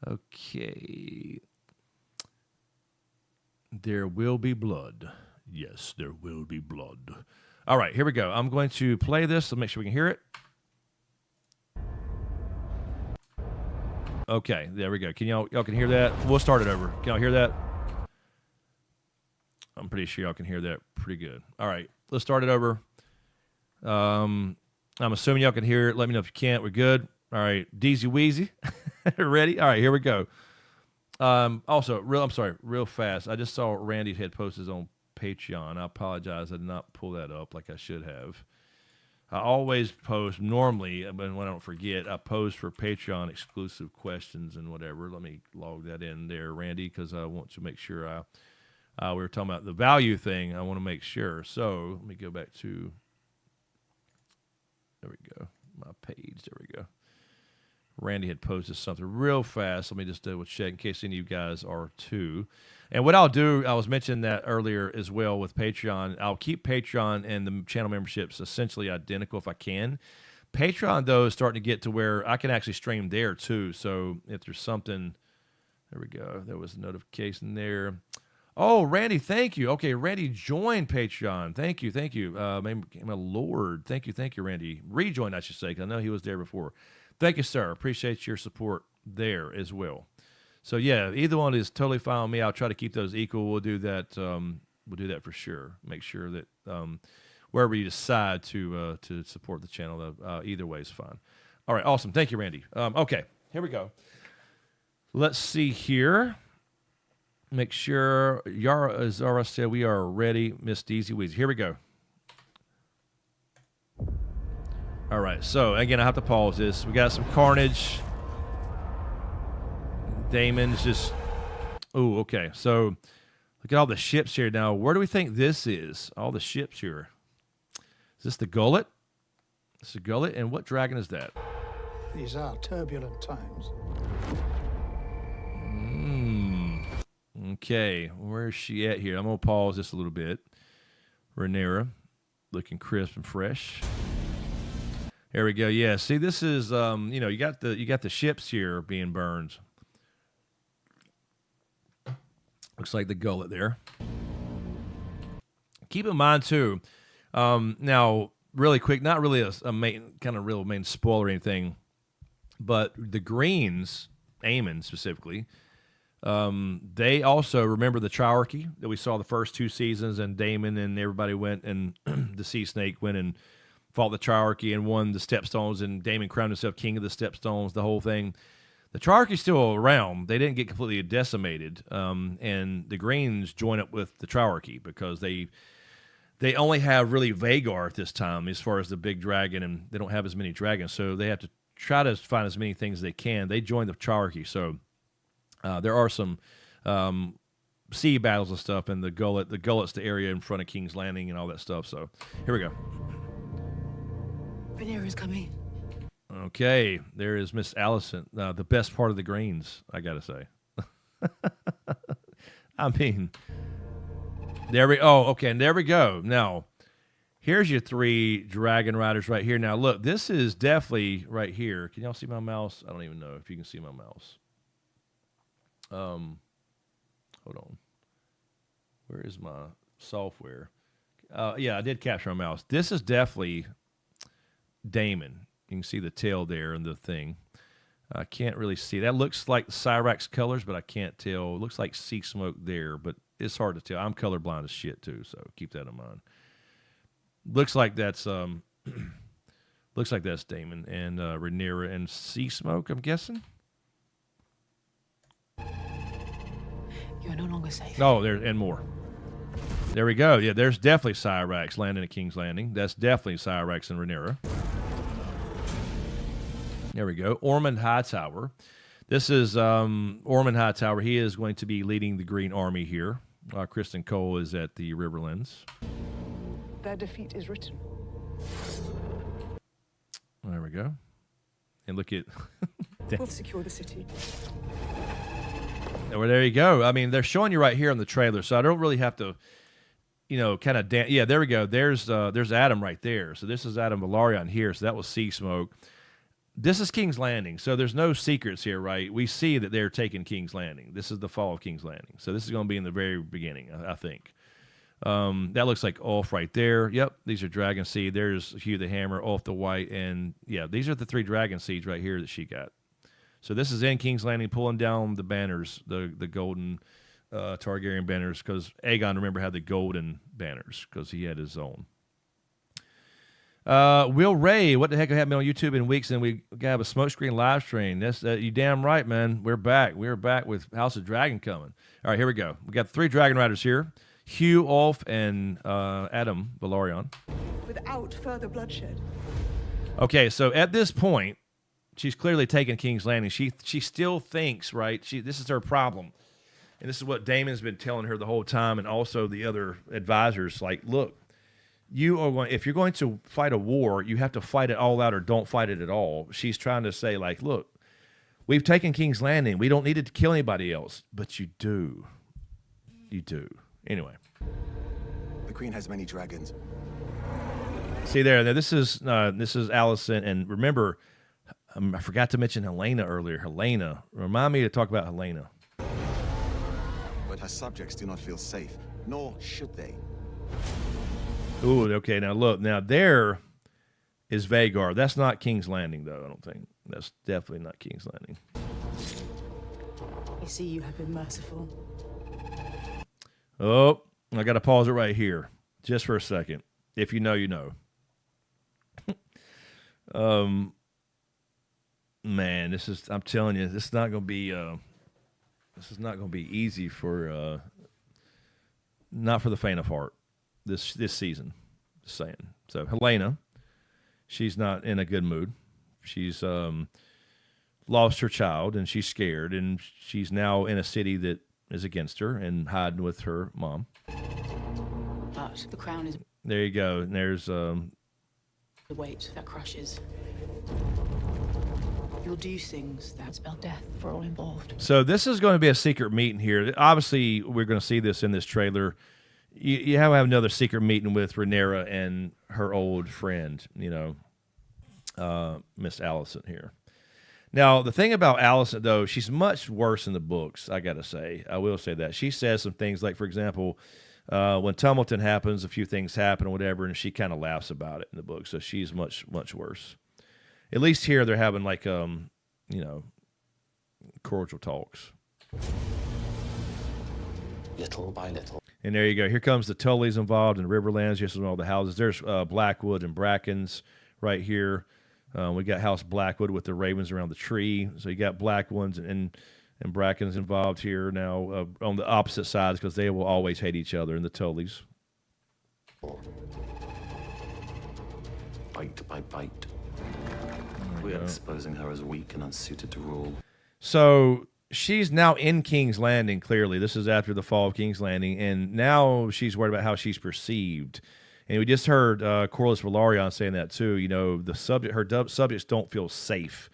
Speaker 1: Okay. There will be blood. Yes, there will be blood. All right, here we go. I'm going to play this to make sure we can hear it. Okay, there we go. Can y'all can hear that? We'll start it over. Can y'all hear that? I'm pretty sure y'all can hear that pretty good. All right, let's start it over. I'm assuming y'all can hear it. Let me know if you can't. We're good. All right, Deezy Weezy. Ready? All right, here we go. Also, real fast. I just saw Randy had posted on Patreon. I apologize. I did not pull that up like I should have. I always post, normally, when I don't forget, I post for Patreon exclusive questions and whatever. Let me log that in there, Randy, because I want to make sure we were talking about the value thing. I want to make sure. So let me go back to, there we go, my page. There we go. Randy had posted something real fast. Let me just double check in case any of you guys are too. And what I'll do, I was mentioning that earlier as well with Patreon. I'll keep Patreon and the channel memberships essentially identical if I can. Patreon, though, is starting to get to where I can actually stream there too. So if there's something, there we go. There was a notification there. Oh, Randy, thank you. Okay, Randy joined Patreon. Thank you. My Lord. Thank you, Randy. Rejoined, I should say, because I know he was there before. Thank you, sir. Appreciate your support there as well. So yeah, either one is totally fine with me. I'll try to keep those equal. We'll do that. We'll do that for sure. Make sure that wherever you decide to support the channel. Either way is fine. All right, awesome. Thank you, Randy. Okay, here we go. Let's see here. Make sure Yara, as Zara said, we are ready. Miss Deezy Weezy. Here we go. All right, so again, I have to pause this. We got some carnage. Damon's just, oh, okay. So look at all the ships here now. Where do we think this is? All the ships here. Is this the Gullet? It's the Gullet, and what dragon is that?
Speaker 2: These are turbulent times.
Speaker 1: Okay, where's she at here? I'm gonna pause this a little bit. Rhaenyra, looking crisp and fresh. There we go. Yeah, see, this is you know, you got the ships here being burned. Looks like the Gullet there. Keep in mind too. Now, really quick, not really a main spoiler or anything, but the Greens, Aemon specifically, they also remember the Triarchy that we saw the first 2 seasons, and Daemon and everybody went, and the Sea Snake went and fought the Triarchy and won the Stepstones, and Daemon crowned himself king of the Stepstones, the whole thing. The Triarchy's still around. They didn't get completely decimated, and the Greens join up with the Triarchy because they only have really Vhagar at this time as far as the big dragon, and they don't have as many dragons, so they have to try to find as many things as they can. They join the Triarchy, so there are some sea battles and stuff, and the Gullet's the area in front of King's Landing and all that stuff. So here we go.
Speaker 3: Rhaenyra's coming.
Speaker 1: Okay, there is Miss Allison, the best part of the Greens, I gotta say. I mean, okay, and there we go. Now, here's your 3 dragon riders right here. Now, look, this is definitely right here. Can y'all see my mouse? I don't even know if you can see my mouse. Hold on. Where is my software? Yeah, I did capture my mouse. This is definitely Daemon. You can see the tail there and the thing. I can't really see. That looks like Cyrax colors, but I can't tell. It looks like sea smoke there, but it's hard to tell. I'm colorblind as shit too, so keep that in mind. Looks like that's Daemon and Rhaenyra and sea smoke, I'm guessing.
Speaker 3: You're no longer safe.
Speaker 1: Oh, there and more. There we go. Yeah, there's definitely Cyrax landing at King's Landing. That's definitely Cyrax and Rhaenyra. There we go. Ormond Hightower. This is Ormond Hightower. He is going to be leading the Green Army here. Kristen Cole is at the Riverlands.
Speaker 4: Their defeat is written.
Speaker 1: There we go. And look at...
Speaker 4: We'll secure the city.
Speaker 1: Well, there you go. I mean, they're showing you right here in the trailer, so I don't really have to, you know, kind of... Yeah, there we go. There's Adam right there. So this is Adam Velaryon here. So that was Sea Smoke. This is King's Landing, so there's no secrets here, right? We see that they're taking King's Landing. This is the fall of King's Landing. So this is going to be in the very beginning, I think. That looks like Ulf right there. Yep, these are Dragon Seed. There's Hugh the Hammer, Ulf the White, and yeah, these are the 3 Dragon Seeds right here that she got. So this is in King's Landing, pulling down the banners, the golden Targaryen banners, because Aegon, remember, had the golden banners because he had his own. Will Ray, what the heck happened on YouTube in weeks, and we got a SmokeScreen live stream. That's you damn right, man. We're back. We're back with House of Dragon coming. All right, here we go. We got 3 Dragon Riders here: Hugh, Ulf, and Adam Velaryon.
Speaker 4: Without further bloodshed.
Speaker 1: Okay, so at this point, she's clearly taken King's Landing. She still thinks, right? This is her problem, and this is what Daemon's been telling her the whole time, and also the other advisors. Like, look. If you're going to fight a war, you have to fight it all out or don't fight it at all. She's trying to say, like, look, we've taken King's Landing. We don't need to kill anybody else. But you do. You do. Anyway.
Speaker 5: The Queen has many dragons.
Speaker 1: See there. Now this is Allison. And remember, I forgot to mention Helena earlier. Helena. Remind me to talk about Helena.
Speaker 5: But her subjects do not feel safe, nor should they.
Speaker 1: Ooh, okay, now look. Now there is Vhagar. That's not King's Landing, though, I don't think. That's definitely not King's Landing.
Speaker 3: I see you have been merciful.
Speaker 1: Oh, I got to pause it right here just for a second. If you know, you know. Man, this is, I'm telling you, this is not going to be easy for not for the faint of heart this season. Just saying. So Helena, she's not in a good mood. She's lost her child and she's scared, and she's now in a city that is against her and hiding with her mom.
Speaker 3: But the crown is
Speaker 1: There you go. And there's
Speaker 3: the weight that crushes. You'll do things that spell death for all involved.
Speaker 1: so this is going to be a secret meeting here. Obviously, we're going to see this in this trailer. You have to have another secret meeting with Rhaenyra and her old friend, Miss Allison here. Now, the thing about Allison, though, she's much worse in the books, I got to say. I will say that. She says some things like, for example, when Tumulton happens, a few things happen or whatever, and she kind of laughs about it in the book. So she's much, much worse. At least here they're having like, cordial talks.
Speaker 6: Little by little.
Speaker 1: And there you go. Here comes the Tullys involved in Riverlands. Just all the houses. There's Blackwood and Brackens right here. We got House Blackwood with the ravens around the tree. So you got black ones and Brackens involved here now on the opposite sides, because they will always hate each other, and the Tullys.
Speaker 6: Bite by bite. We are exposing her as weak and unsuited to rule.
Speaker 1: So she's now in King's Landing, clearly. This is after the fall of King's Landing, and now she's worried about how she's perceived. And we just heard Corlys Velaryon saying that too. The subjects don't feel safe.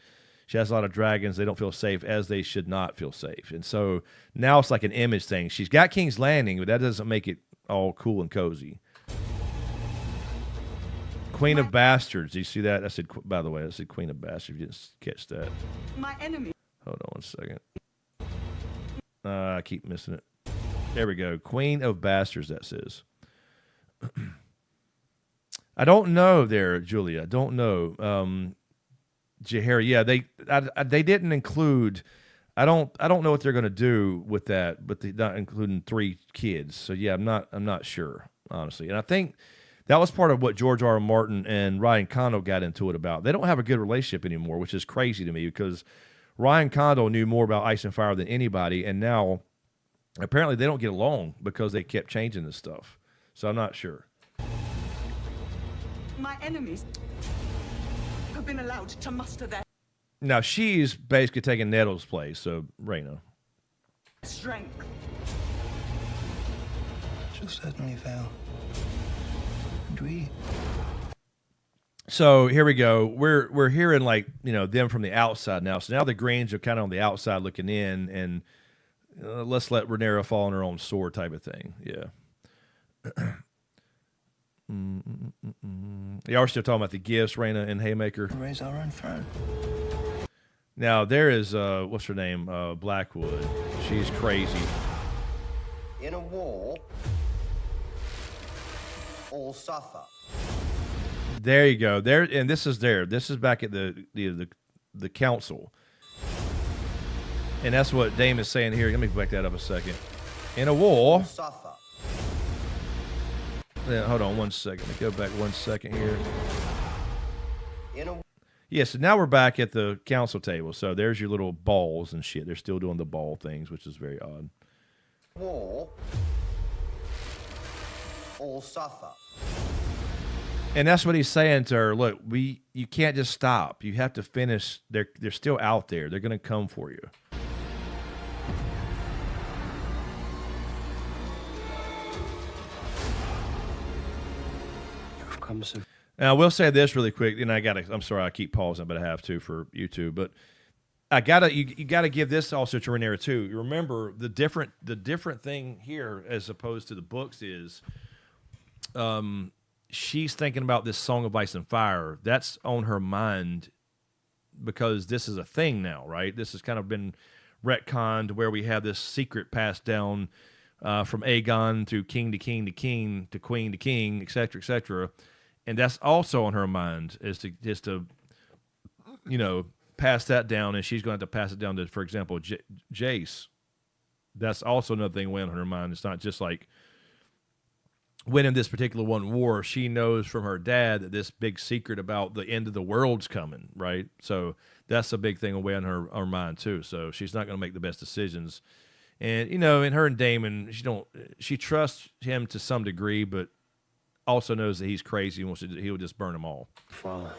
Speaker 1: She has a lot of dragons. They don't feel safe, as they should not feel safe. And so now it's like an image thing. She's got King's Landing, but that doesn't make it all cool and cozy. Queen of Bastards. Do you see that? By the way, I said Queen of Bastards. You didn't catch that.
Speaker 4: My enemy.
Speaker 1: Hold on 1 second. I keep missing it. There we go. Queen of Bastards, that says. I don't know there, Julia. I don't know. Jaehaera, yeah, they didn't include. I don't know what they're going to do with that, but they're not including 3 kids. So yeah, I'm not sure, honestly. And I think that was part of what George R. R. Martin and Ryan Condal got into it about. They don't have a good relationship anymore, which is crazy to me, because Ryan Condal knew more about Ice and Fire than anybody, and now apparently they don't get along because they kept changing this stuff. So I'm not sure.
Speaker 4: My enemies have been allowed to muster their
Speaker 1: Now she's basically taking Nettle's place, so Rhaena.
Speaker 4: strength.
Speaker 2: She'll certainly fail. And we...
Speaker 1: So here we go. We're hearing them from the outside now. So now the Greens are kind of on the outside looking in, and let's let Rhaenyra fall on her own sword type of thing. Yeah. Y'all are still talking about the gifts, Rhaena and Haymaker.
Speaker 2: raise our own throne.
Speaker 1: Now there is what's her name? Blackwood. She's crazy.
Speaker 7: In a war, all suffer.
Speaker 1: There you go. There, and this is back at the council, and that's what Dame is saying here. Let me back that up a second. In a war.
Speaker 7: Suffer.
Speaker 1: Yeah, hold on 1 second. Let me go back 1 second here.
Speaker 7: In a
Speaker 1: Yeah, so now we're back at the council table. So there's your little balls and shit. They're still doing the ball things, which is very odd.
Speaker 7: war, all suffer.
Speaker 1: And that's what he's saying to her. Look, you can't just stop. You have to finish. They're still out there. They're going to come for you.
Speaker 2: You've come so...
Speaker 1: Now, I will say this really quick, and I'm sorry, I keep pausing, but I have to for YouTube. But you gotta give this also to Rhaenyra too. You remember the different thing here as opposed to the books is, she's thinking about this Song of Ice and Fire. That's on her mind because this is a thing now, right? This has kind of been retconned where we have this secret passed down from Aegon through king to king to king to queen to king, et cetera, et cetera. And that's also on her mind is to pass that down, and she's going to have to pass it down to, for example, Jace. That's also another thing weighing on her mind. It's not just like winning this particular one war, she knows from her dad that this big secret about the end of the world's coming, right? So that's a big thing away on her mind too. So she's not going to make the best decisions. And, you know, in her and Damon, she trusts him to some degree, but also knows that he's crazy and he'll just burn them all.
Speaker 2: Father.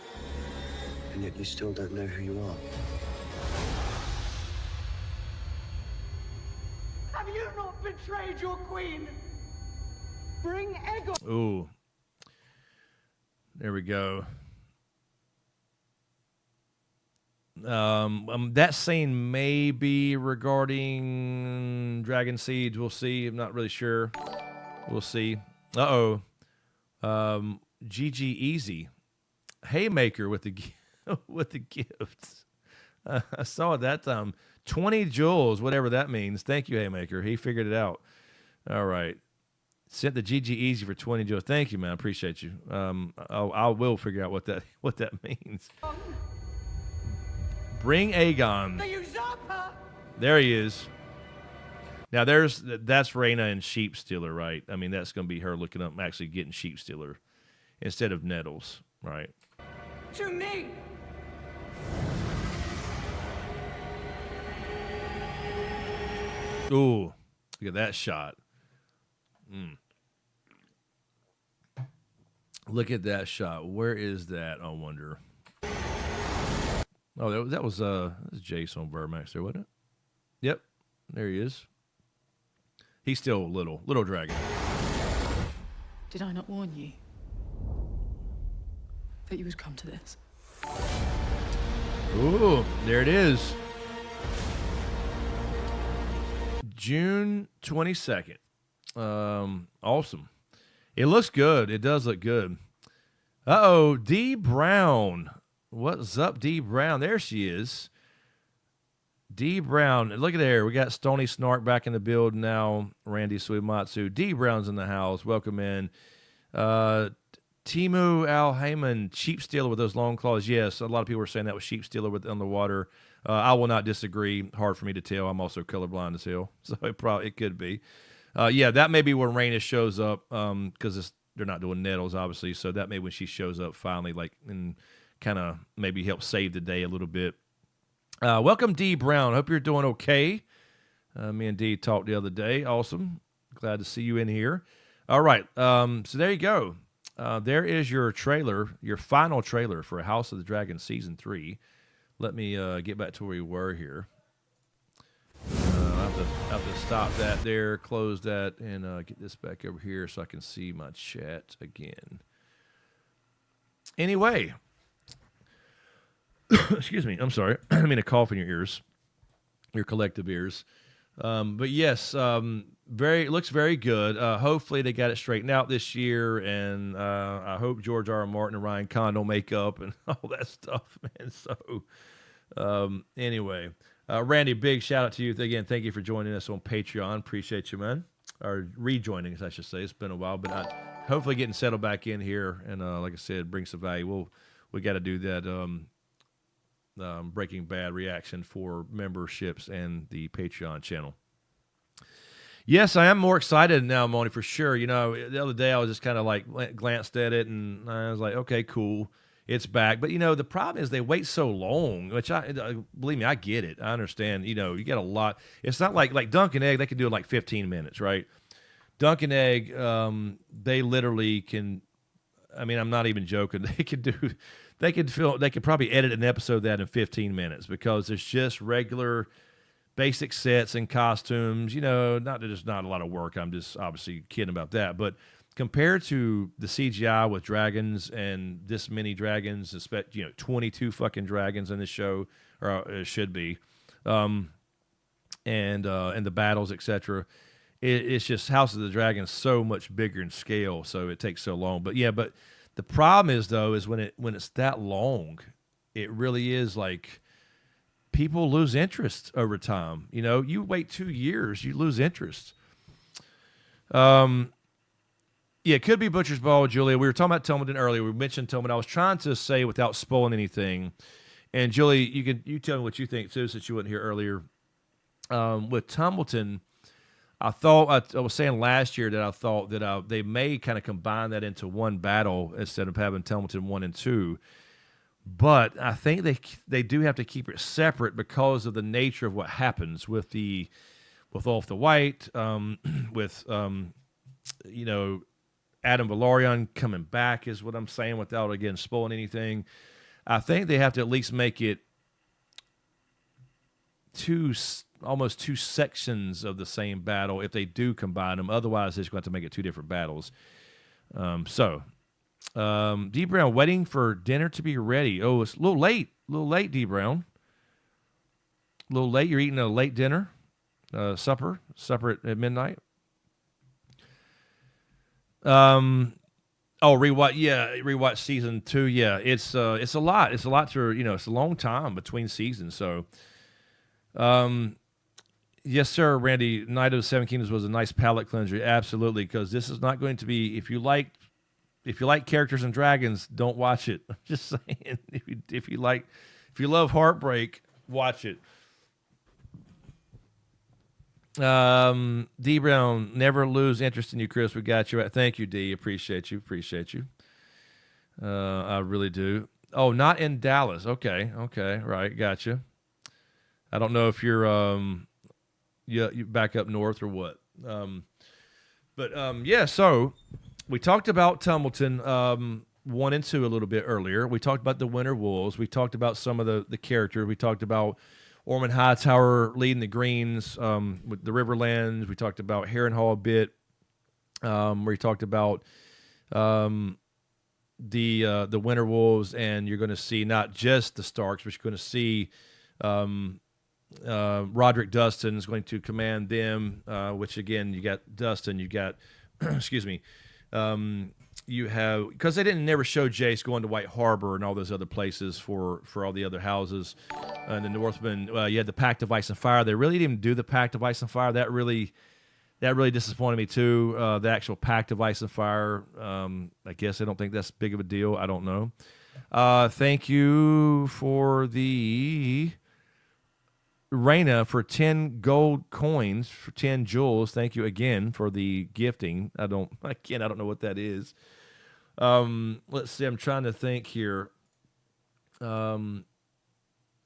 Speaker 2: And yet you still don't know who you are.
Speaker 4: Have you not betrayed your queen? Bring Egon.
Speaker 1: Ooh. There we go. That scene may be regarding Dragon Siege. We'll see. I'm not really sure. We'll see. Uh-oh. GG Easy. Haymaker with the with the gifts. I saw it that time. 20 joules, whatever that means. Thank you, Haymaker. He figured it out. All right. Sent the GG Easy for 20 joules. Thank you, man. I appreciate you. I will figure out what that means. Bring Aegon.
Speaker 4: The usurper.
Speaker 1: There he is. Now that's Rhaena and Sheep Stealer, right? I mean, that's going to be her looking up, actually getting Sheep Stealer instead of Nettles, right?
Speaker 4: To me.
Speaker 1: Ooh, look at that shot. Look at that shot. Where is that? I wonder. Oh, that was Jason Vermax there, wasn't it? Yep, there he is. He's still little dragon.
Speaker 3: Did I not warn you that you would come to this?
Speaker 1: Ooh, there it is. June 22nd. Awesome. It looks good. It does look good. Uh-oh, D. Brown. What's up, D. Brown? There she is. D. Brown. Look at there. We got Stony Snark back in the build now. Randy Suimatsu. D. Brown's in the house. Welcome in. Timu Al Heyman, Sheep Stealer with those long claws. Yes, a lot of people were saying that was Sheep Stealer on the water. I will not disagree. Hard for me to tell. I'm also colorblind as hell, so it could be. Yeah, that may be when Rhaena shows up because they're not doing Nettles, obviously. So that may be when she shows up finally, like, and kind of maybe help save the day a little bit. Welcome, D. Brown. Hope you're doing okay. Me and D talked the other day. Awesome. Glad to see you in here. All right. So there you go. There is your trailer, your final trailer for House of the Dragon Season 3. Let me get back to where we were here. I have to stop that there, close that, and get this back over here so I can see my chat again. Anyway. Excuse me. I'm sorry. I mean to cough in your ears, your collective ears. But yes, looks very good. Hopefully they got it straightened out this year, and I hope George R. R. Martin and Ryan Condal make up and all that stuff, man. So anyway, Randy, big shout out to you again. Thank you for joining us on Patreon. Appreciate you, man. Or rejoining us, I should say. It's been a while, but hopefully getting settled back in here, and like I said, bring some value. We got to do that. Breaking Bad reaction for memberships and the Patreon channel. Yes, I am more excited now, Moni, for sure. You know, the other day I was just kind of like glanced at it and I was like, okay, cool, it's back. But you know, the problem is they wait so long, which believe me, I get it. I understand. You know, you get a lot. It's not like Dunk and Egg. They can do it in like 15 minutes, right? Dunk and Egg, they literally can. I mean, I'm not even joking. They could probably edit an episode of that in 15 minutes because there's just regular basic sets and costumes, you know, there's not a lot of work. I'm just obviously kidding about that. But compared to the CGI with dragons and this many dragons, 22 fucking dragons in this show, or it should be, and the battles, etc. It's just House of the Dragon so much bigger in scale, so it takes so long. But yeah, the problem is though, is when it's that long, it really is like people lose interest over time. You know, you wait 2 years, you lose interest. Yeah, it could be Butcher's Ball, Julia. We were talking about Tilmaden earlier. We mentioned Tilmaden. I was trying to say without spoiling anything. And Julie, you tell me what you think too, since you weren't here earlier. With Tumbleton, I thought I was saying last year that I thought that they may kind of combine that into one battle instead of having Templeton 1 and 2. But I think they do have to keep it separate because of the nature of what happens with Off the White, with Adam Valerian coming back is what I'm saying without again spoiling anything. I think they have to at least make it almost two sections of the same battle if they do combine them. Otherwise, they're just going to have to make it two different battles. D Brown waiting for dinner to be ready. Oh, it's a little late. D Brown. A little late. You're eating a late dinner, supper at midnight. Rewatch season 2. Yeah, it's a lot. It's a lot to it's a long time between seasons. So, yes, sir, Randy. Night of the Seven Kingdoms was a nice palate cleanser. Absolutely, because this is not going to be if you like characters and dragons, don't watch it. I'm just saying, if you love heartbreak, watch it. D Brown, never lose interest in you, Chris. We got you. Thank you, D. Appreciate you. I really do. Oh, not in Dallas. Okay, right, gotcha. I don't know if you're you back up north or what. So we talked about Tumbleton 1 and 2 a little bit earlier. We talked about the Winter Wolves. We talked about some of the characters. We talked about Ormond Hightower leading the Greens with the Riverlands. We talked about Harrenhal a bit. We talked about the Winter Wolves, and you're going to see not just the Starks, but you're going to see Roderick Dustin is going to command them, which again, you got Dustin, you got, excuse me, you have, because they never show Jace going to White Harbor and all those other places for all the other houses. And the Northmen, you had the Pact of Ice and Fire. They really didn't do the Pact of Ice and Fire. That really disappointed me too. The actual Pact of Ice and Fire. I guess I don't think that's big of a deal. I don't know. Thank you for the Raina for 10 gold coins for 10 jewels. Thank you again for the gifting. I don't know what that is. Let's see. I'm trying to think here.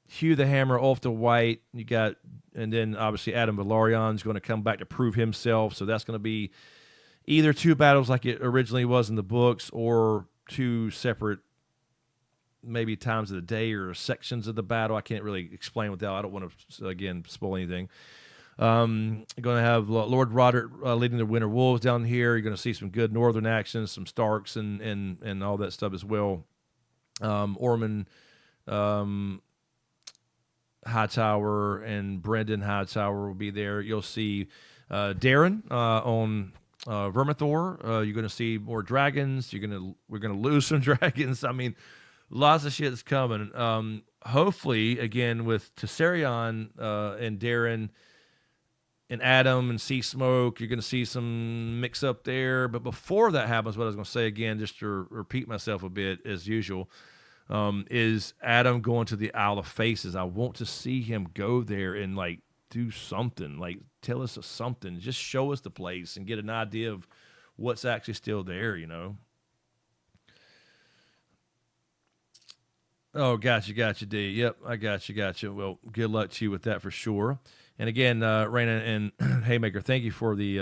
Speaker 1: Hugh the Hammer off the White. You got, and then obviously Adam Valerian's going to come back to prove himself. So that's going to be either two battles like it originally was in the books, or two separate maybe times of the day or sections of the battle. I can't really explain without. I don't want to again spoil anything. Going to have Lord Roderick leading the Winter Wolves down here. You're going to see some good northern actions, some Starks and all that stuff as well. Ormond Hightower and Brendan Hightower will be there. You'll see Darren on Vermithor. You're going to see more dragons. We're going to lose some dragons. I mean, lots of shit's coming. Hopefully, again, with Tessarion and Darren and Adam and Sea Smoke, you're going to see some mix up there. But before that happens, what I was going to say again, just to repeat myself a bit as usual, is Adam going to the Isle of Faces. I want to see him go there and like do something, like tell us something, just show us the place and get an idea of what's actually still there, you know. Oh, gotcha, D. Yep, I gotcha. Well, good luck to you with that for sure. And again, Raina and Haymaker, thank you for the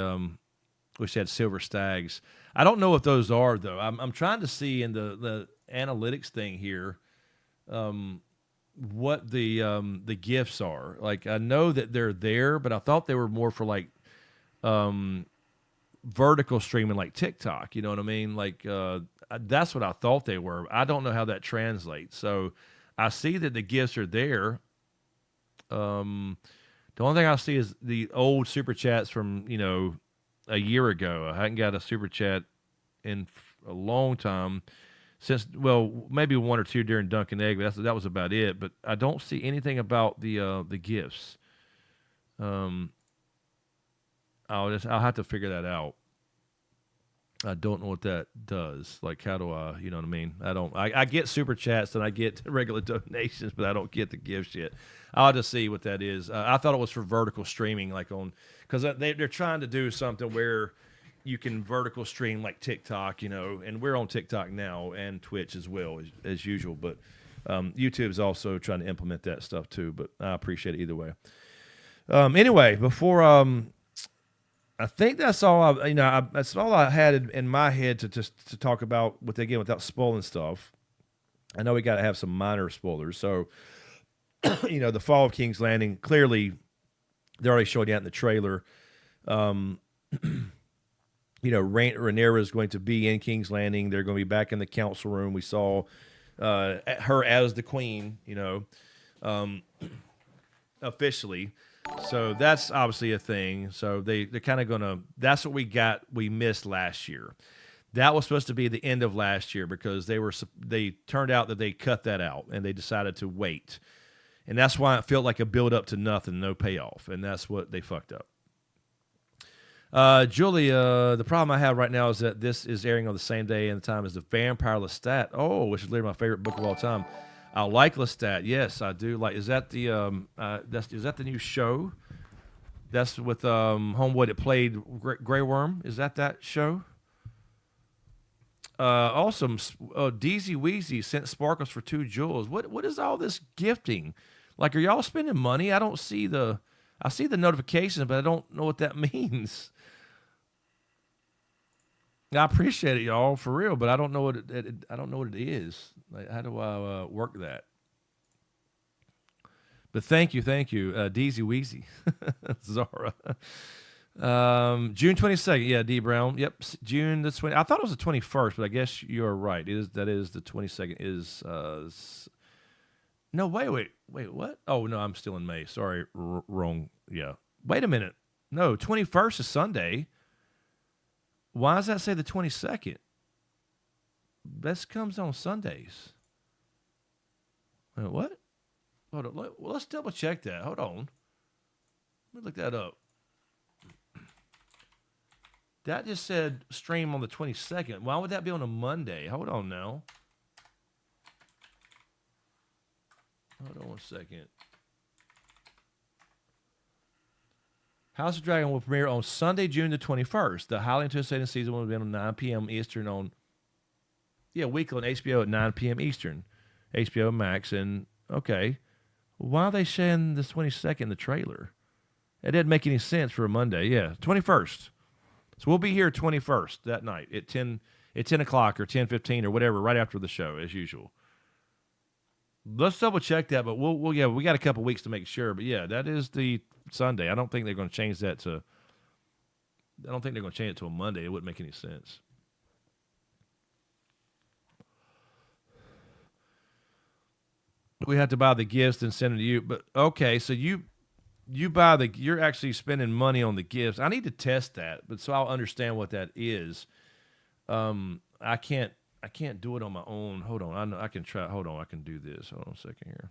Speaker 1: wish they had silver stags. I don't know what those are though. I'm trying to see in the analytics thing here what the gifts are. Like I know that they're there, but I thought they were more for like vertical streaming like TikTok, you know what I mean? Like that's what I thought they were. I don't know how that translates. So I see that the gifts are there. The only thing I see is the old super chats from, a year ago. I hadn't got a super chat in a long time since, well, maybe one or two during Dunk and Egg, but that was about it. But I don't see anything about the gifts. I'll have to figure that out. I don't know what that does. Like, how do I, you know what I mean? I get super chats and I get regular donations, but I don't get the gifts yet. I'll just see what that is. I thought it was for vertical streaming, like because they're trying to do something where you can vertical stream like TikTok, and we're on TikTok now and Twitch as well as usual. But YouTube is also trying to implement that stuff too. But I appreciate it either way. Anyway, before I think that's all that's all I had in my head to talk about without spoiling stuff. I know we got to have some minor spoilers. So, the fall of King's Landing, clearly they're already showing that in the trailer. Rhaenyra is going to be in King's Landing. They're going to be back in the council room. We saw her as the queen, officially. So that's obviously a thing. So they're kind of going to, that's what we missed last year. That was supposed to be the end of last year because they turned out that they cut that out and they decided to wait. And that's why it felt like a build up to nothing, no payoff. And that's what they fucked up. Julia, the problem I have right now is that this is airing on the same day and time as the Vampire Lestat. Oh, which is literally my favorite book of all time. I like Lestat. Yes, I do like. Is that the is that the new show? That's with homeboy that played Grey Worm. Is that show? Awesome. Deezy Weezy sent sparkles for 2 jewels. What is all this gifting? Like, are y'all spending money? I see the notifications, but I don't know what that means. I appreciate it, y'all, for real, but I don't know what I don't know what it is. Like, how do I work that? But thank you, Deezy Weezy, Zara. June 22nd, yeah, D Brown. Yep, June the 20th. I thought it was the 21st, but I guess you're right. That is the 22nd. No, wait, what? Oh no, I'm still in May. Sorry, wrong. Yeah, wait a minute. No, 21st is Sunday. Why does that say the 22nd? This comes on Sundays. Wait, what? Hold on. Well, let's double check that. Hold on. Let me look that up. That just said stream on the 22nd. Why would that be on a Monday? Hold on now. Hold on one second. House of Dragon will premiere on Sunday, June the 21st. The highly anticipated season will be on 9 p.m. Eastern weekly on HBO at 9 p.m. Eastern. HBO Max. And, okay, why are they saying the 22nd in the trailer? It didn't make any sense for a Monday. Yeah, 21st. So we'll be here 21st that night at 10 o'clock or 10:15 or whatever, right after the show, as usual. Let's double check that, but we got a couple weeks to make sure. But yeah, that is the Sunday. I don't think they're going to change that to. I don't think they're going to change it to a Monday. It wouldn't make any sense. We have to buy the gifts and send them to you. But okay, so you buy you're actually spending money on the gifts. I need to test that, but so I'll understand what that is. I can't do it on my own. Hold on. I know I can try. Hold on. I can do this. Hold on a second here.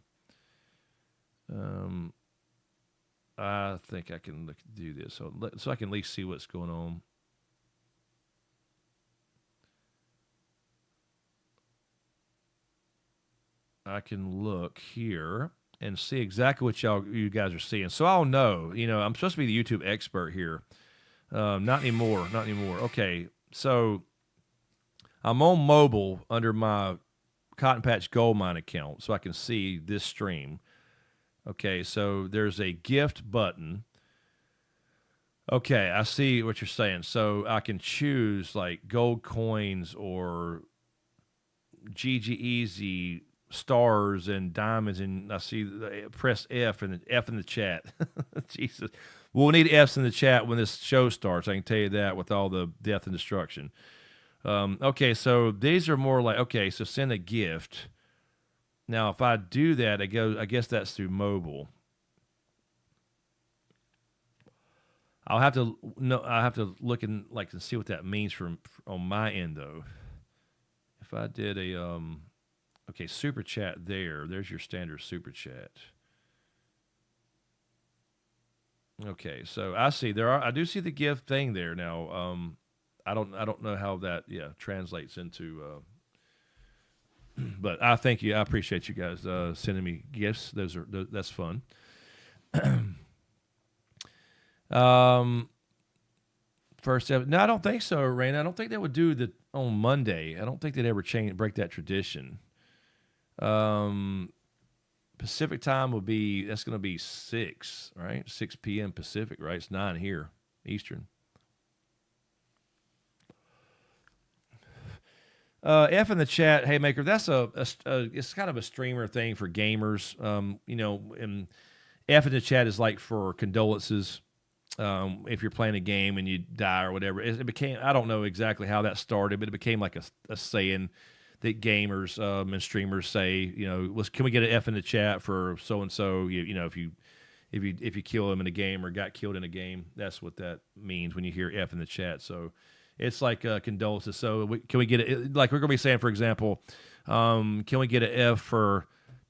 Speaker 1: I think I can do this. So I can at least see what's going on. I can look here and see exactly what you guys are seeing. So I'll know. I'm supposed to be the YouTube expert here. Not anymore. Okay. So I'm on mobile under my Cotton Patch Goldmine account so I can see this stream. Okay, so there's a gift button. Okay, I see what you're saying. So I can choose like gold coins or GG Easy stars and diamonds, and I see press F and F in the chat. Jesus. We'll need F's in the chat when this show starts. I can tell you that with all the death and destruction. Okay, so these are more like, okay, so send a gift. Now, if I do that, I guess that's through mobile. I have to look and see what that means on my end though. If I did a okay, super chat there's your standard super chat. Okay, so I do see the gift thing there now. I don't know how that translates into. But I thank you. I appreciate you guys sending me gifts. That's fun. First ever. No, I don't think so, Raina. I don't think they would do that on Monday. I don't think they'd ever break that tradition. Pacific time that's going to be 6, right? 6 p.m. Pacific, right? It's 9 here, Eastern. F in the chat, Haymaker. That's it's kind of a streamer thing for gamers. And F in the chat is like for condolences. If you're playing a game and you die or whatever, it became. I don't know exactly how that started, but it became like a saying that gamers and streamers say. Can we get an F in the chat for so and so? If you kill him in a game or got killed in a game, that's what that means when you hear F in the chat. So. It's like condolences. So can we get it? Like we're going to be saying, for example, can we get an F for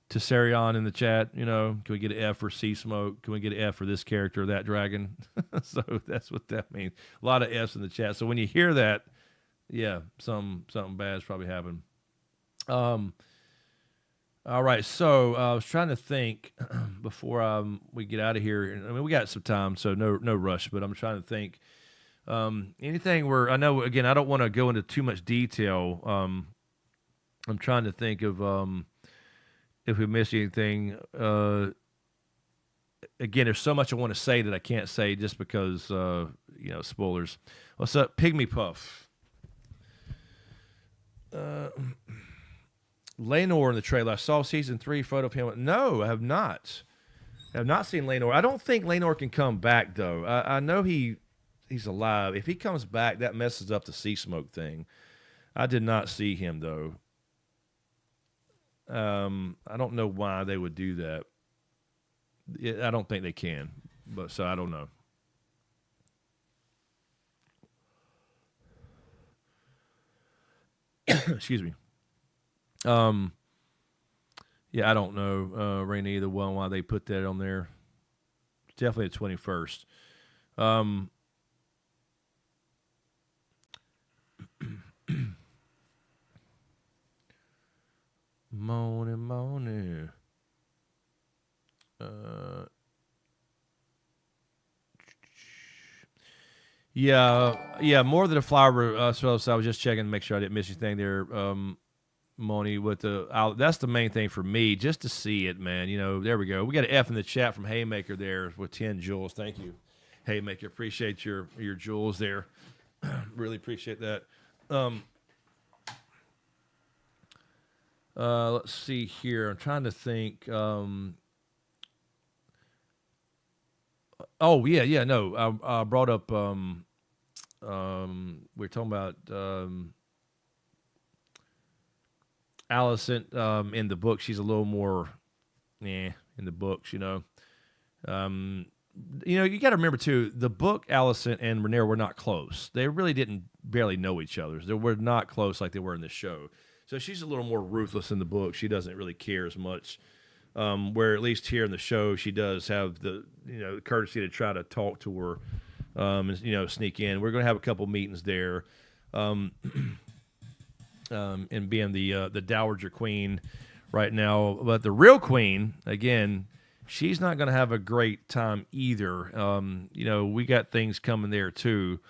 Speaker 1: Tessarion in the chat? Can we get an F for Sea Smoke? Can we get an F for this character, that dragon? So that's what that means. A lot of Fs in the chat. So when you hear that, something bad's probably happened. All right. So I was trying to think before we get out of here. I mean, we got some time, so no rush. But I'm trying to think. Anything where I know, again, I don't want to go into too much detail. I'm trying to think of if we missed anything. Again, there's so much I want to say that I can't say just because, spoilers. What's up, Pygmy Puff? Laenor in the trailer. I saw season 3 photo of him. No, I have not. I have not seen Laenor. I don't think Laenor can come back, though. I know he's alive. If he comes back, that messes up the Sea Smoke thing. I did not see him, though. I don't know why they would do that. I don't think they can, but so I don't know. Excuse me. I don't know, Rainy, either one, why they put that on there. It's definitely the 21st. Morning. More than a flower. So I was just checking to make sure I didn't miss anything there. Moni with that's the main thing for me, just to see it, man. There we go. We got an F in the chat from Haymaker there with 10 jewels. Thank you, Haymaker. Appreciate your jewels there. Really appreciate that. Let's see here. I'm trying to think. I brought up. We're talking about Alicent in the book. She's a little more, in the books. You got to remember too. The book, Alicent and Rhaenyra were not close. They really didn't barely know each other. They were not close like they were in the show. So she's a little more ruthless in the book. She doesn't really care as much. Where at least here in the show, she does have the courtesy to try to talk to her, and sneak in. We're going to have a couple meetings there, and being the Dowager Queen right now. But the real Queen, again, she's not going to have a great time either. We got things coming there too.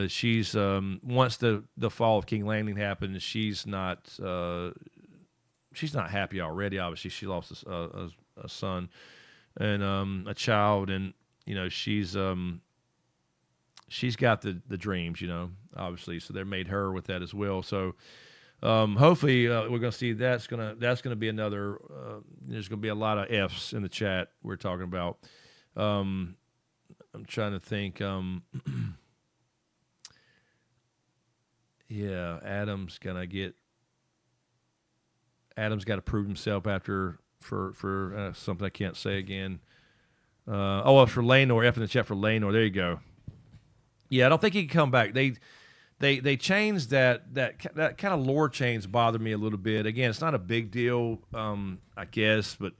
Speaker 1: She's once the fall of King Landing happened, she's not happy already. Obviously, she lost a son and a child, and she's got the dreams, obviously. So they made her with that as well. So hopefully we're going to see that's gonna be another. There's going to be a lot of Fs in the chat we're talking about. I'm trying to think. Yeah, Adam's got to prove himself after for something I can't say again. For Laenor, F in the chat for Laenor. There you go. Yeah, I don't think he can come back. They changed that kind of lore change bothered me a little bit. Again, it's not a big deal, I guess, but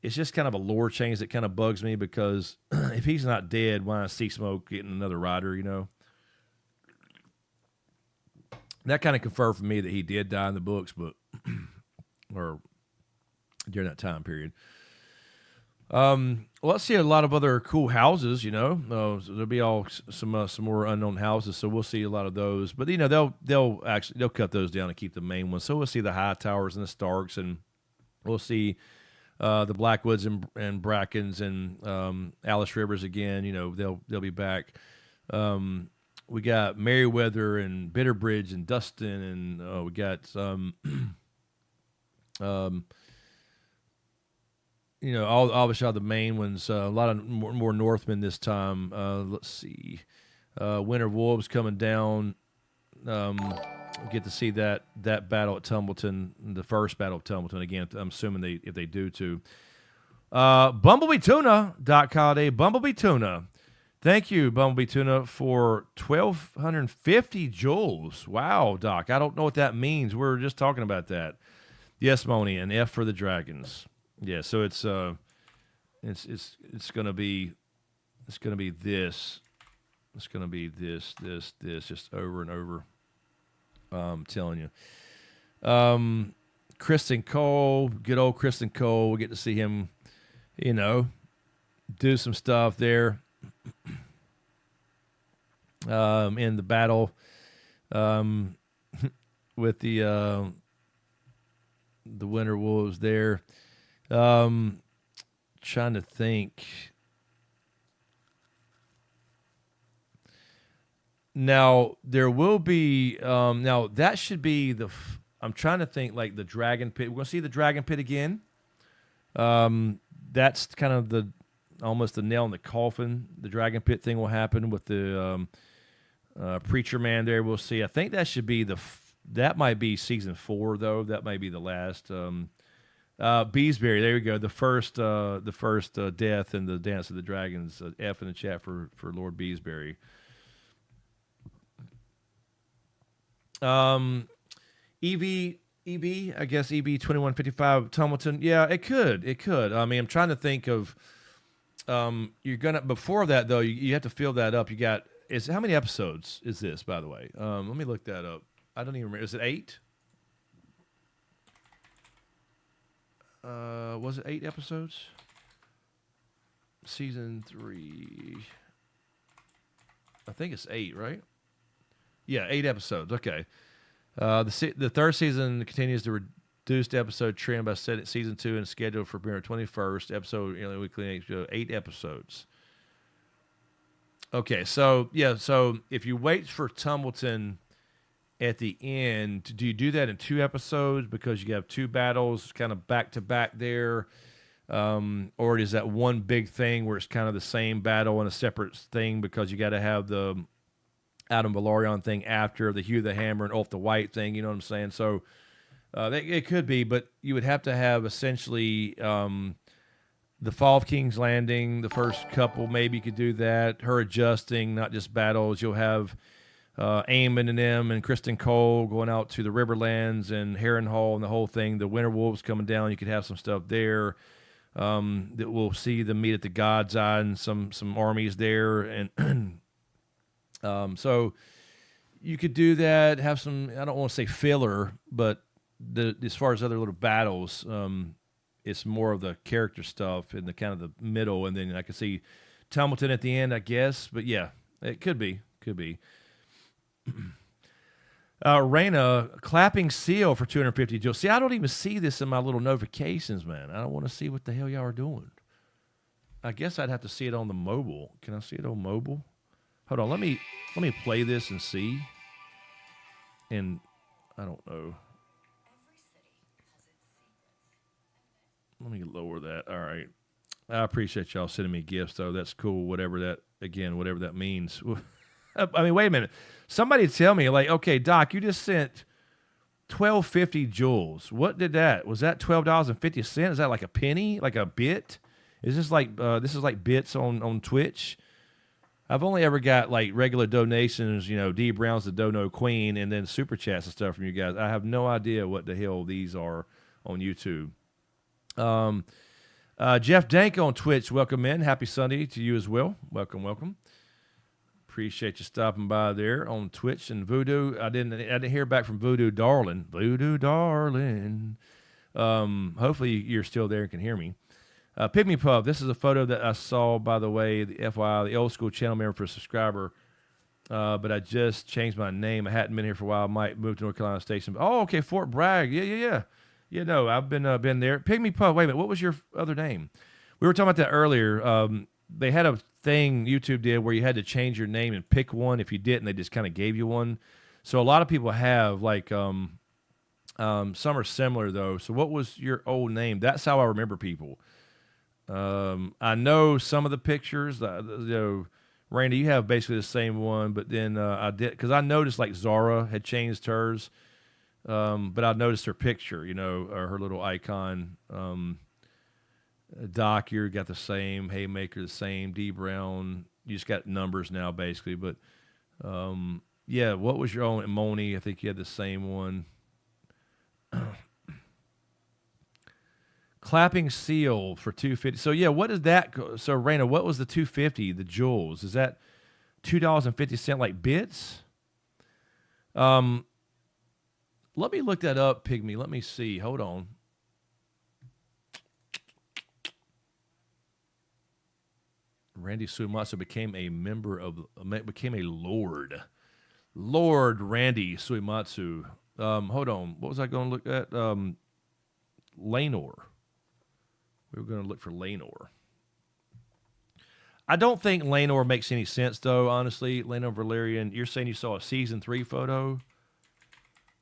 Speaker 1: it's just kind of a lore change that kind of bugs me because if he's not dead, why is Sea Smoke getting another rider? That kind of confirmed for me that he did die in the books, but or during that time period. Well, let's see a lot of other cool houses. So there'll be some more unknown houses. So we'll see a lot of those. But they'll cut those down and keep the main ones. So we'll see the Hightowers and the Starks, and we'll see the Blackwoods and Brackens and Alice Rivers again. They'll be back. We got Merriweather and Bitterbridge and Dustin, and we got obviously all the main ones. A lot of more Northmen this time. Let's see, Winter Wolves coming down. Get to see that battle at Tumbleton, the first battle of Tumbleton again. I'm assuming if they do too. BumblebeeTuna.com. Bumblebee Tuna. Thank you, Bumblebee Tuna, for 1,250 joules. Wow, Doc. I don't know what that means. We were just talking about that. Yes, Moni, and F for the Dragons. Yeah, so it's gonna be this. It's gonna be this, just over and over. I'm telling you. Kristen Cole, good old Kristen Cole. We get to see him, do some stuff there. In the battle with the Winter Wolves there. Trying to think. Now there will be now that should be I'm trying to think like the Dragon Pit. We're gonna see the Dragon Pit again. That's kind of almost the nail in the coffin. The Dragon Pit thing will happen with the Preacher Man there. We'll see. I think that should be that might be season 4 though. That might be the last. Beesbury, there we go. The first death in the Dance of the Dragons. F in the chat for Lord Beesbury. EV, I guess EB 2155 Tumbleton. Yeah, it could. I mean, I'm trying to think of. Before that though, you have to fill that up. You got how many episodes is this, by the way? Let me look that up. I don't even remember. Is it 8? Was it 8 episodes? Season 3. I think it's 8, right? Yeah, 8 episodes. Okay. The third season continues the reduced episode trend by season 2 and scheduled for premiere 21st episode weekly 8 episodes. Okay, so if you wait for Tumbleton at the end, do you do that in 2 episodes because you have 2 battles kind of back to back there, or is that one big thing where it's kind of the same battle and a separate thing because you got to have the Adam Valerian thing after the Hugh the Hammer and Ulf the White thing? You know what I'm saying? So it could be, but you would have to have essentially the Fall of King's Landing, the first couple. Maybe you could do that. Her adjusting, not just battles. You'll have Eamon and them and Kristen Cole going out to the Riverlands and Harrenhal and the whole thing. The Winter Wolves coming down. You could have some stuff there. That we'll see them meet at the God's Eye and some armies there, and so you could do that. Have some. I don't want to say filler, but as far as other little battles, it's more of the character stuff in the kind of the middle, and then I could see Tumbleton at the end, I guess. But yeah, it could be. Raina, clapping seal for 250 joules. See, I don't even see this in my little notifications, man. I don't want to see what the hell y'all are doing. I guess I'd have to see it on the mobile. Can I see it on mobile? Hold on, let me play this and see. And I don't know. Let me lower that. All right. I appreciate y'all sending me gifts, though. That's cool. Whatever that means. I mean, wait a minute. Somebody tell me, like, okay, Doc, you just sent 1,250 joules. What did that? Was that $12.50? Is that like a penny? Like a bit? Is this like this is like bits on Twitch? I've only ever got like regular donations, D Brown's the Dono Queen, and then super chats and stuff from you guys. I have no idea what the hell these are on YouTube. Jeff Dank on Twitch, welcome in. Happy Sunday to you as well. Welcome. Appreciate you stopping by there on Twitch and Voodoo. I didn't hear back from Voodoo Darling. Voodoo Darling. Hopefully you're still there and can hear me. Pygmy Puff, this is a photo that I saw, by the way, the FYI, the old school channel member for a subscriber. But I just changed my name. I hadn't been here for a while. I might move to North Carolina Station. Oh, okay, Fort Bragg. Yeah. Yeah, no, I've been there. Pygmy Puff, wait a minute. What was your other name? We were talking about that earlier. They had a thing YouTube did where you had to change your name and pick one. If you didn't, they just kind of gave you one. So a lot of people have, like, some are similar, though. So what was your old name? That's how I remember people. I know some of the pictures. Randy, you have basically the same one, but then I did, because I noticed, like, Zara had changed hers, but I noticed her picture, or her little icon. Doc, you got the same. Haymaker, the same. D Brown, you just got numbers now, basically. But yeah, what was your own? Moni, I think you had the same one. Clapping Seal for $2.50. So yeah, what is that? So Raina, what was the $2.50? The jewels, is that $2.50 like bits? Let me look that up, Pygmy. Let me see. Hold on. Randy Suimatsu became a lord. Lord Randy Suimatsu. Hold on. What was I going to look at? Lanor. We were going to look for Lanor. I don't think Lanor makes any sense, though, honestly. Lanor Valerian, you're saying you saw a Season 3 photo?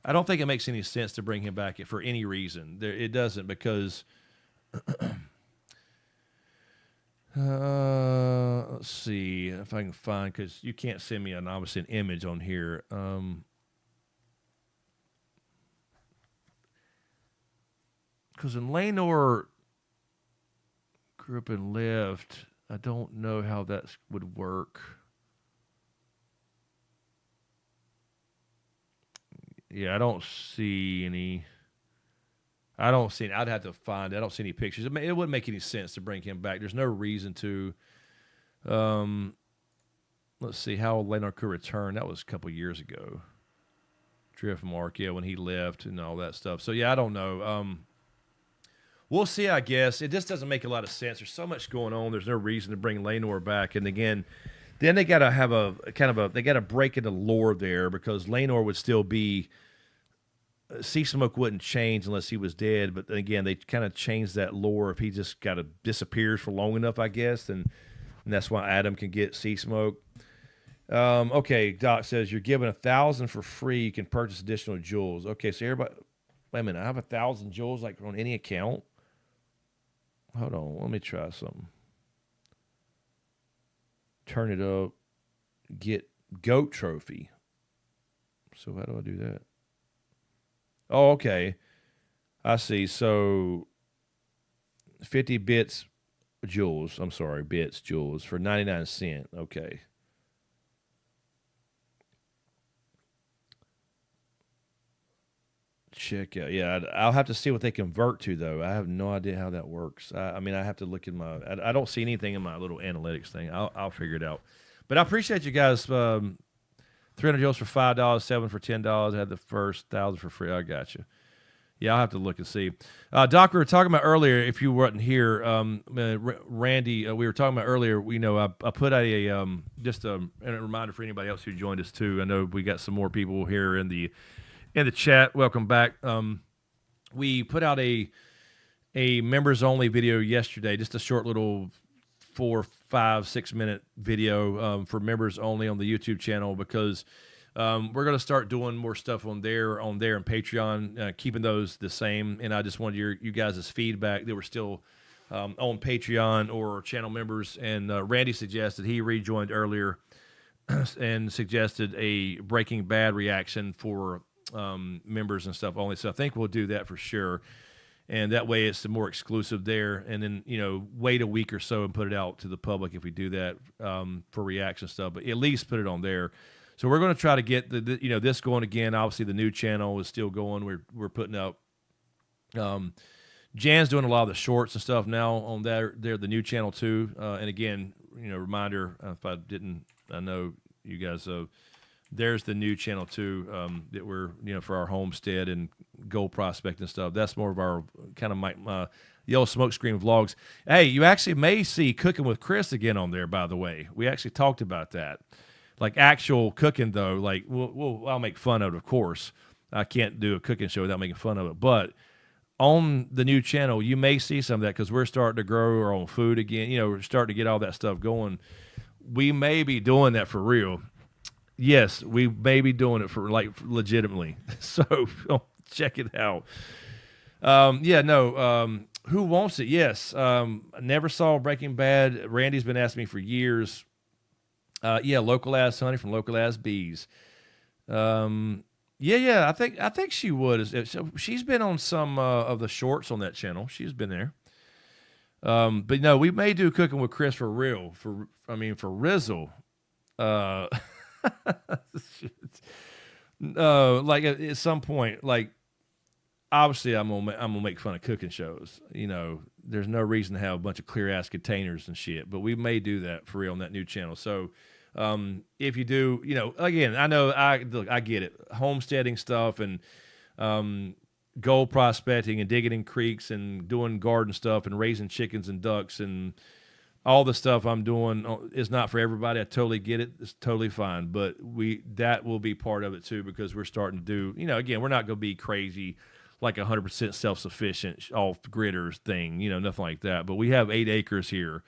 Speaker 1: I don't think it makes any sense to bring him back for any reason. It doesn't, because... let's see if I can find, because you can't send me obviously an image on here. Because in Lanor grew up and lived, I don't know how that would work. Yeah, I don't see any. I'd have to find it. I don't see any pictures. It wouldn't make any sense to bring him back. There's no reason to. Let's see how Lanor could return. That was a couple years ago. Driftmark, yeah, when he left and all that stuff. So yeah, I don't know. We'll see, I guess. It just doesn't make a lot of sense. There's so much going on. There's no reason to bring Lanor back. And again, then they got to have they got to break into lore there, because Lanor would still be. Sea Smoke wouldn't change unless he was dead, but again, they kind of changed that lore if he just disappears for long enough, I guess, and that's why Adam can get Sea Smoke. Okay, Doc says you're given 1,000 for free. You can purchase additional jewels. Okay, so everybody, wait a minute, I have 1,000 jewels like on any account. Hold on, let me try something. Turn it up. Get GOAT trophy. So how do I do that? Oh, okay. I see. So 50 bits jewels. I'm sorry, bits jewels for 99 cents. Okay. Check out. Yeah, I'll have to see what they convert to, though. I have no idea how that works. I mean, I have to look in my. I don't see anything in my little analytics thing. I'll figure it out. But I appreciate you guys. 300 jewels for $5, 7 for $10. I had the first 1,000 for free. I got you. Yeah, I'll have to look and see. Doc, we were talking about earlier, if you weren't here, Randy, we were talking about earlier, I put out just a reminder for anybody else who joined us too. I know we got some more people here in the chat. Welcome back. We put out a members only video yesterday, just a short little 4, 5, 6 minute video for members only on the YouTube channel, because we're going to start doing more stuff on there and Patreon, keeping those the same. And I just wanted you guys' feedback that we're still on Patreon or channel members. And Randy suggested, he rejoined earlier and suggested a Breaking Bad reaction for members and stuff only. So I think we'll do that for sure. And that way it's more exclusive there. And then, wait a week or so and put it out to the public if we do that for reaction stuff. But at least put it on there. So we're going to try to get this going again. Obviously, the new channel is still going. We're putting up. Jan's doing a lot of the shorts and stuff now on the new channel too. And again, reminder, if I didn't, I know you guys. So there's the new channel too, that we're, for our homestead and gold prospect and stuff. That's more of our kind of my the old SmokeScreen vlogs. Hey, you actually may see Cooking with Chris again on there, by the way. We actually talked about that. Like actual cooking, though, like I'll make fun of it, of course. I can't do a cooking show without making fun of it. But on the new channel, you may see some of that because we're starting to grow our own food again. We're starting to get all that stuff going. We may be doing that for real. Yes, we may be doing it for like legitimately. So check it out. Who wants it? Yes. I never saw Breaking Bad. Randy's been asking me for years. Local ass honey from local ass bees. I think she would. She's been on some of the shorts on that channel. She's been there. But no, we may do Cooking with Chris for real. For Rizzle. Like at some point, like obviously I'm gonna make fun of cooking shows. There's no reason to have a bunch of clear ass containers and shit. But we may do that for real on that new channel. So. If you do, again, I get it. Homesteading stuff and gold prospecting and digging in creeks and doing garden stuff and raising chickens and ducks and all the stuff I'm doing is not for everybody. I totally get it. It's totally fine. But that will be part of it too, because we're starting to do, again, we're not going to be crazy like 100% self-sufficient off-gridders thing, nothing like that. But we have 8 acres here.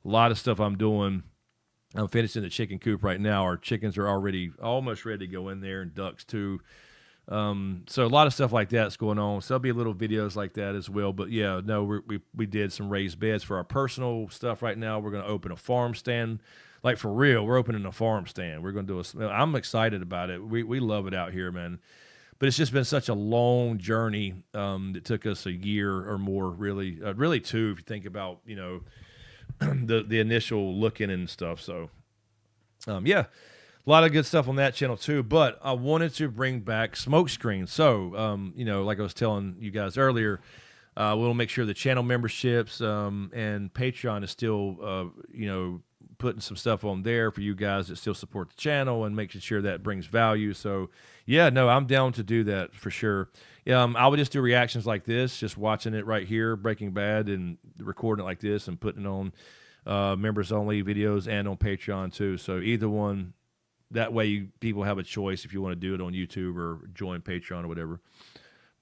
Speaker 1: A lot of stuff I'm doing. I'm finishing the chicken coop right now. Our chickens are already almost ready to go in there, and ducks too. So a lot of stuff like that's going on. So there'll be little videos like that as well. But yeah, no, we did some raised beds for our personal stuff right now. We're going to open a farm stand, like for real. We're opening a farm stand. We're going to do I'm excited about it. We love it out here, man. But it's just been such a long journey that took us a year or more, really 2 if you think about the initial looking and stuff. So a lot of good stuff on that channel too. But I wanted to bring back SmokeScreen. So like I was telling you guys earlier, we'll make sure the channel memberships and Patreon is still putting some stuff on there for you guys that still support the channel and making sure that brings value. So I'm down to do that for sure. I would just do reactions like this, just watching it right here, Breaking Bad, and recording it like this and putting it on members only videos and on Patreon too. So either one, that way people have a choice if you want to do it on YouTube or join Patreon or whatever.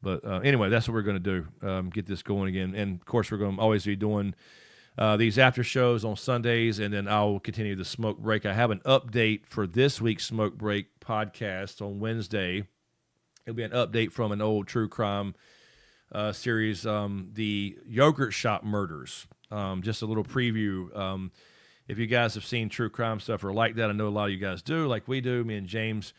Speaker 1: But anyway, that's what we're going to do, get this going again. And of course, we're going to always be doing these after shows on Sundays, and then I'll continue the Smoke Break. I have an update for this week's Smoke Break podcast on Wednesday. It'll be an update from an old true crime series, the Yogurt Shop Murders. Just a little preview. If you guys have seen true crime stuff or like that, I know a lot of you guys do, like we do, me and James.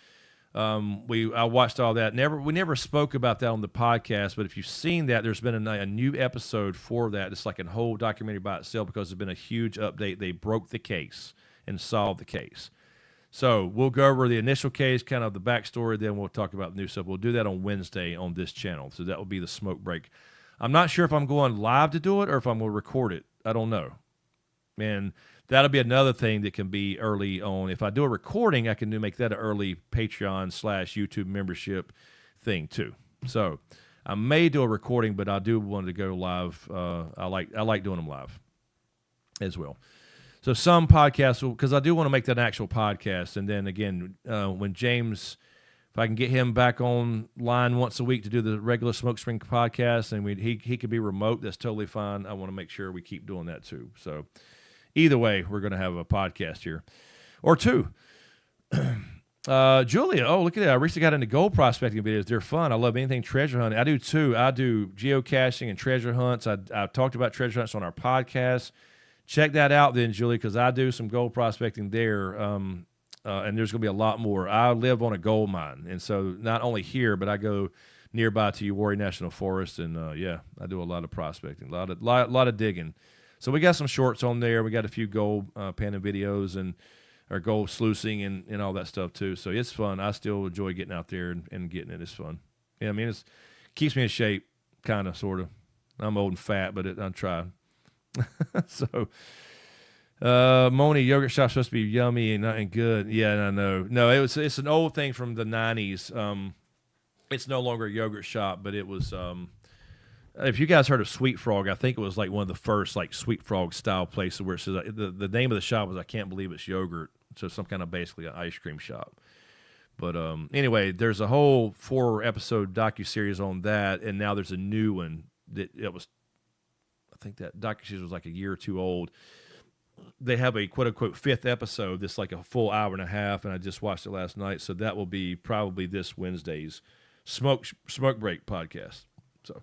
Speaker 1: I watched all that. We never spoke about that on the podcast, but if you've seen that, there's been a new episode for that. It's like a whole documentary by itself because there's been a huge update. They broke the case and solved the case. So we'll go over the initial case, kind of the backstory, then we'll talk about the new stuff. We'll do that on Wednesday on this channel. So that will be the Smoke Break. I'm not sure if I'm going live to do it or if I'm going to record it. I don't know. And that'll be another thing that can be early on. If I do a recording, I can make that an early Patreon/YouTube membership thing too. So I may do a recording, but I do want to go live. I like doing them live as well. So some podcasts, because I do want to make that an actual podcast. And then again, when James, if I can get him back online once a week to do the regular SmokeScreen podcast, and he can be remote, that's totally fine. I want to make sure we keep doing that too. So either way, we're going to have a podcast here. Or 2. Julia, look at that. I recently got into gold prospecting videos. They're fun. I love anything treasure hunting. I do too. I do geocaching and treasure hunts. I've talked about treasure hunts on our podcast. Check that out then, Julie, because I do some gold prospecting there, and there's going to be a lot more. I live on a gold mine, and so not only here, but I go nearby to Uwharrie National Forest, and I do a lot of prospecting, a lot of digging. So we got some shorts on there. We got a few gold panning videos and our gold sluicing and all that stuff too. So it's fun. I still enjoy getting out there and getting it. It's fun. Yeah, I mean, it keeps me in shape, kind of, sort of. I'm old and fat, but I'm trying. So, Moni yogurt shop's supposed to be yummy and good. Yeah, I know. No, it's an old thing from the 90s. It's no longer a yogurt shop, but it was. If you guys heard of Sweet Frog, I think it was like one of the first like Sweet Frog style places where it says the name of the shop was I Can't Believe It's Yogurt. So some kind of basically an ice cream shop. But anyway, there's a whole 4-episode docuseries on that, and now there's a new one that was. I think that docuseries was like a year or two old. They have a quote unquote 5th episode that's like a full hour and a half, and I just watched it last night. So that will be probably this Wednesday's smoke break podcast. So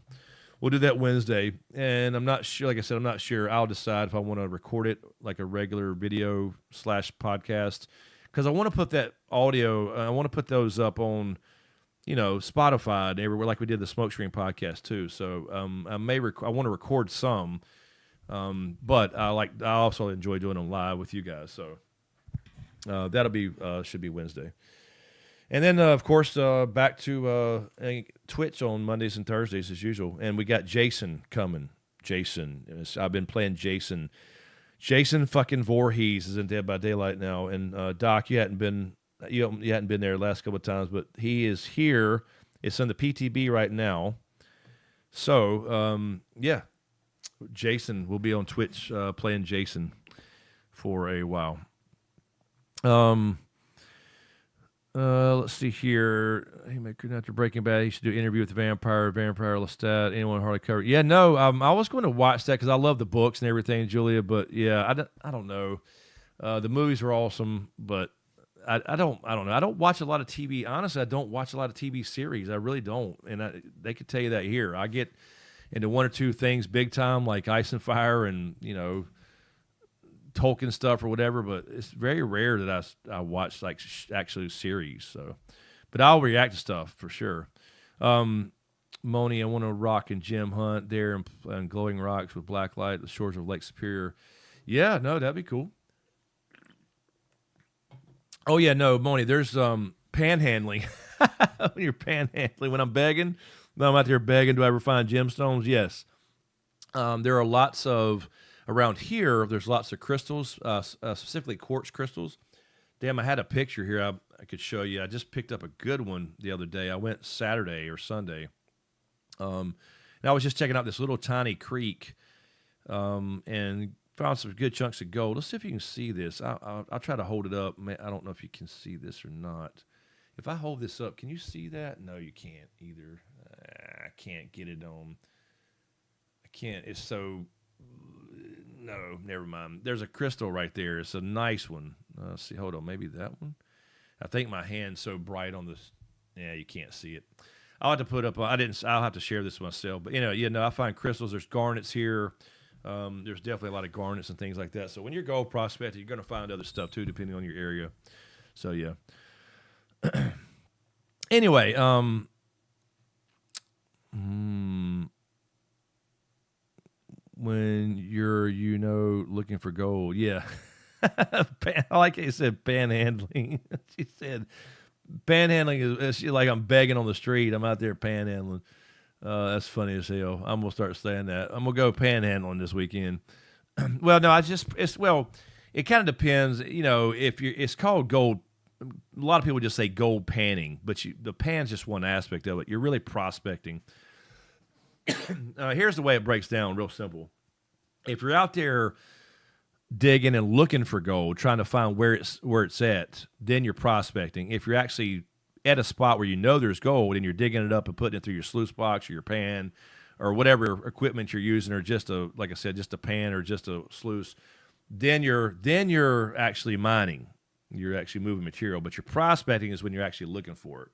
Speaker 1: we'll do that Wednesday, and I'm not sure. Like I said, I'm not sure. I'll decide if I want to record it like a regular video / podcast, because I want to put that audio. I want to put those up on, Spotify and everywhere, like we did the SmokeScreen podcast too. So I want to record some. But I also enjoy doing them live with you guys. So that'll be should be Wednesday, and then of course back to Twitch on Mondays and Thursdays as usual. And we got Jason coming. I've been playing Jason. Jason fucking Voorhees is in Dead by Daylight now. And Doc, you hadn't been there the last couple of times, but he is here. It's in the PTB right now. So yeah. Jason will be on Twitch playing Jason for a while. Let's see here. Hey, good after Breaking Bad. He should do an interview with the Vampire Lestat. Anyone hardly covered? Yeah, no. I was going to watch that because I love the books and everything, Julia. But yeah, I don't know. The movies are awesome, but I don't know. I don't watch a lot of TV. Honestly, I don't watch a lot of TV series. I really don't, and they could tell you that here. I get into one or two things big time, like Ice and Fire and, Tolkien stuff or whatever, but it's very rare that I watch like actually series. So, but I'll react to stuff for sure. Moni, I want to rock and Jim Hunt there and glowing rocks with black light, the shores of Lake Superior. Yeah, no, that'd be cool. Oh yeah, no, Moni, there's panhandling. When you're panhandling, when I'm begging. I'm out there begging, do I ever find gemstones? Yes. There are lots of, around here, there's lots of crystals, specifically quartz crystals. Damn, I had a picture here I could show you. I just picked up a good one the other day. I went Saturday or Sunday. And I was just checking out this little tiny creek and found some good chunks of gold. Let's see if you can see this. I'll try to hold it up. I don't know if you can see this or not. If I hold this up, can you see that? No, you can't either. I can't get it on. I can't. It's so. No, never mind. There's a crystal right there. It's a nice one. Let's see. Hold on. Maybe that one. I think my hand's so bright on this. Yeah, you can't see it. I'll have to put up. I'll have to share this myself. But I find crystals. There's garnets here. There's definitely a lot of garnets and things like that. So when you're gold prospecting, you're going to find other stuff too, depending on your area. So yeah. Anyway, when you're looking for gold, yeah. I like how you said panhandling. She said panhandling is like I'm begging on the street. I'm out there panhandling. That's funny as hell. I'm gonna start saying that. I'm gonna go panhandling this weekend. Well, no, it kind of depends. It's called gold. A lot of people just say gold panning, but the pan's just one aspect of it. You're really prospecting. Here's the way it breaks down, real simple. If you're out there digging and looking for gold, trying to find where it's at, then you're prospecting. If you're actually at a spot where there's gold and you're digging it up and putting it through your sluice box or your pan or whatever equipment you're using, or just a pan or just a sluice, then you're actually mining. You're actually moving material, but your prospecting is when you're actually looking for it.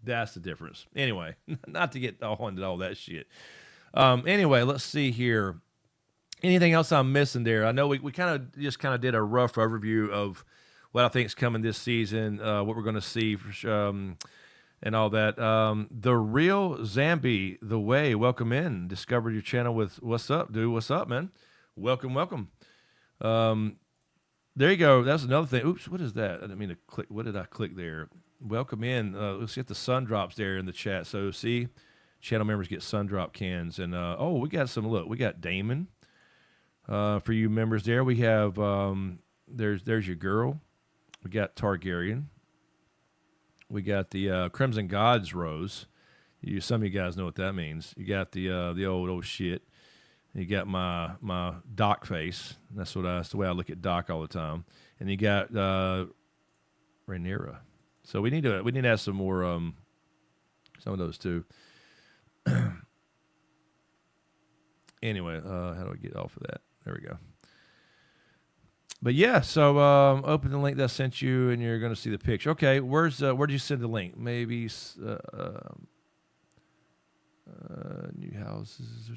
Speaker 1: That's the difference. Anyway, not to get all into all that shit. Anyway, let's see here. Anything else I'm missing there? I know we kind of did a rough overview of what I think is coming this season, what we're going to see, and all that. The Real Zambi, The Way, welcome in. Discovered your channel with What's Up, dude? What's up, man? Welcome. There you go. That's another thing. Oops, what is that? I didn't mean to click. What did I click there? Welcome in. Let's get the sun drops there in the chat. So see, channel members get sun drop cans. And we got some. Look, we got Damon. For you members there, we have there's your girl. We got Targaryen. We got the Crimson Gods Rose. Some of you guys know what that means. You got the old shit. You got my Doc face. That's the way I look at Doc all the time. And you got Rhaenyra. So we need to have some more some of those too. Anyway, how do I get off of that? There we go. But yeah, so open the link that I sent you, and you're going to see the picture. Okay, where did you send the link? Maybe new houses.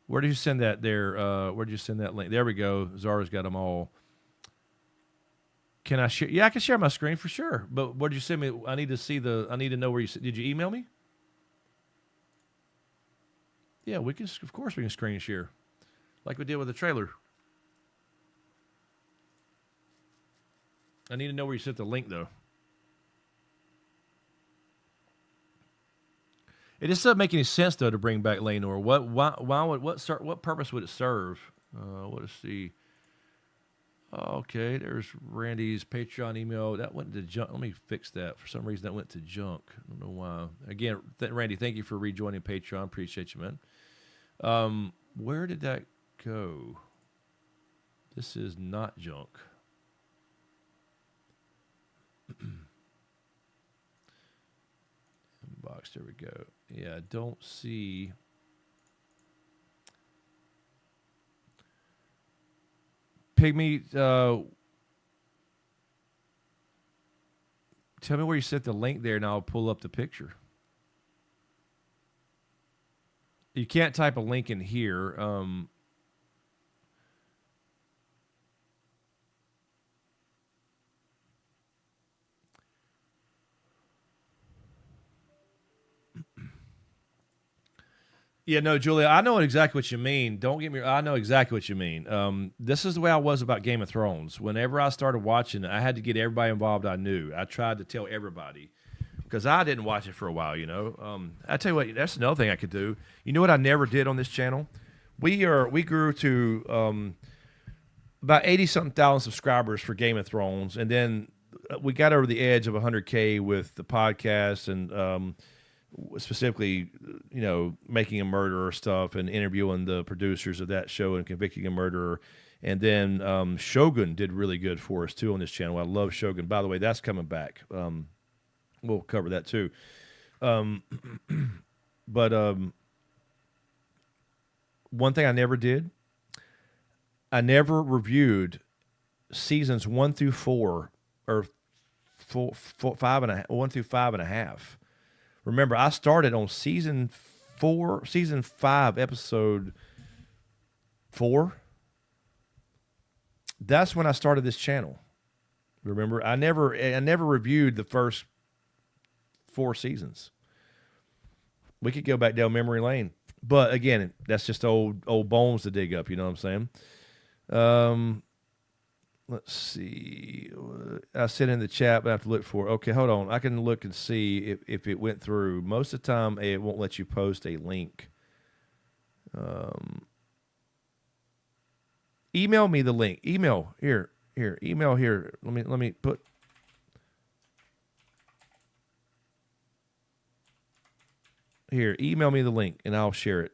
Speaker 1: Where did you send that? There. Where did you send that link? There we go. Zara's got them all. Can I share? Yeah, I can share my screen for sure. But what did you send me? I need to know where you. Did you email me? Yeah, we can. Of course, we can screen share, like we did with the trailer. I need to know where you sent the link, though. It just doesn't make any sense, though, to bring back Lenore. What purpose would it serve? Let's see. Okay, there's Randy's Patreon email. That went to junk. Let me fix that. For some reason, that went to junk. I don't know why. Again, Randy, thank you for rejoining Patreon. Appreciate you, man. Where did that go? This is not junk. Inbox, there we go. Yeah, I don't see. Pygmy, tell me where you sent the link there, and I'll pull up the picture. You can't type a link in here. Yeah, no, Julia, I know exactly what you mean. Don't get me. I know exactly what you mean. This is the way I was about Game of Thrones. Whenever I started watching it, I had to get everybody involved I knew. I tried to tell everybody because I didn't watch it for a while, you know. I tell you what, that's another thing I could do. You know what I never did on this channel? We grew to about 80-something thousand subscribers for Game of Thrones, and then we got over the edge of 100K with the podcast and specifically, you know, Making a Murderer stuff and interviewing the producers of that show and Convicting a Murderer. And then Shogun did really good for us, too, on this channel. I love Shogun. By the way, that's coming back. We'll cover that, too. But one thing I never did, I never reviewed seasons 1 through 4 or 1 through 5.5. Remember, I started on season 5, episode 4. That's when I started this channel. Remember, I never reviewed the first 4 seasons. We could go back down memory lane, but again, that's just old bones to dig up. You know what I'm saying? Let's see. I said in the chat, but I have to look for it. Okay, hold on. I can look and see if it went through. Most of the time, it won't let you post a link. Email me the link. Email here. Email here. Let me put. Here, email me the link, and I'll share it.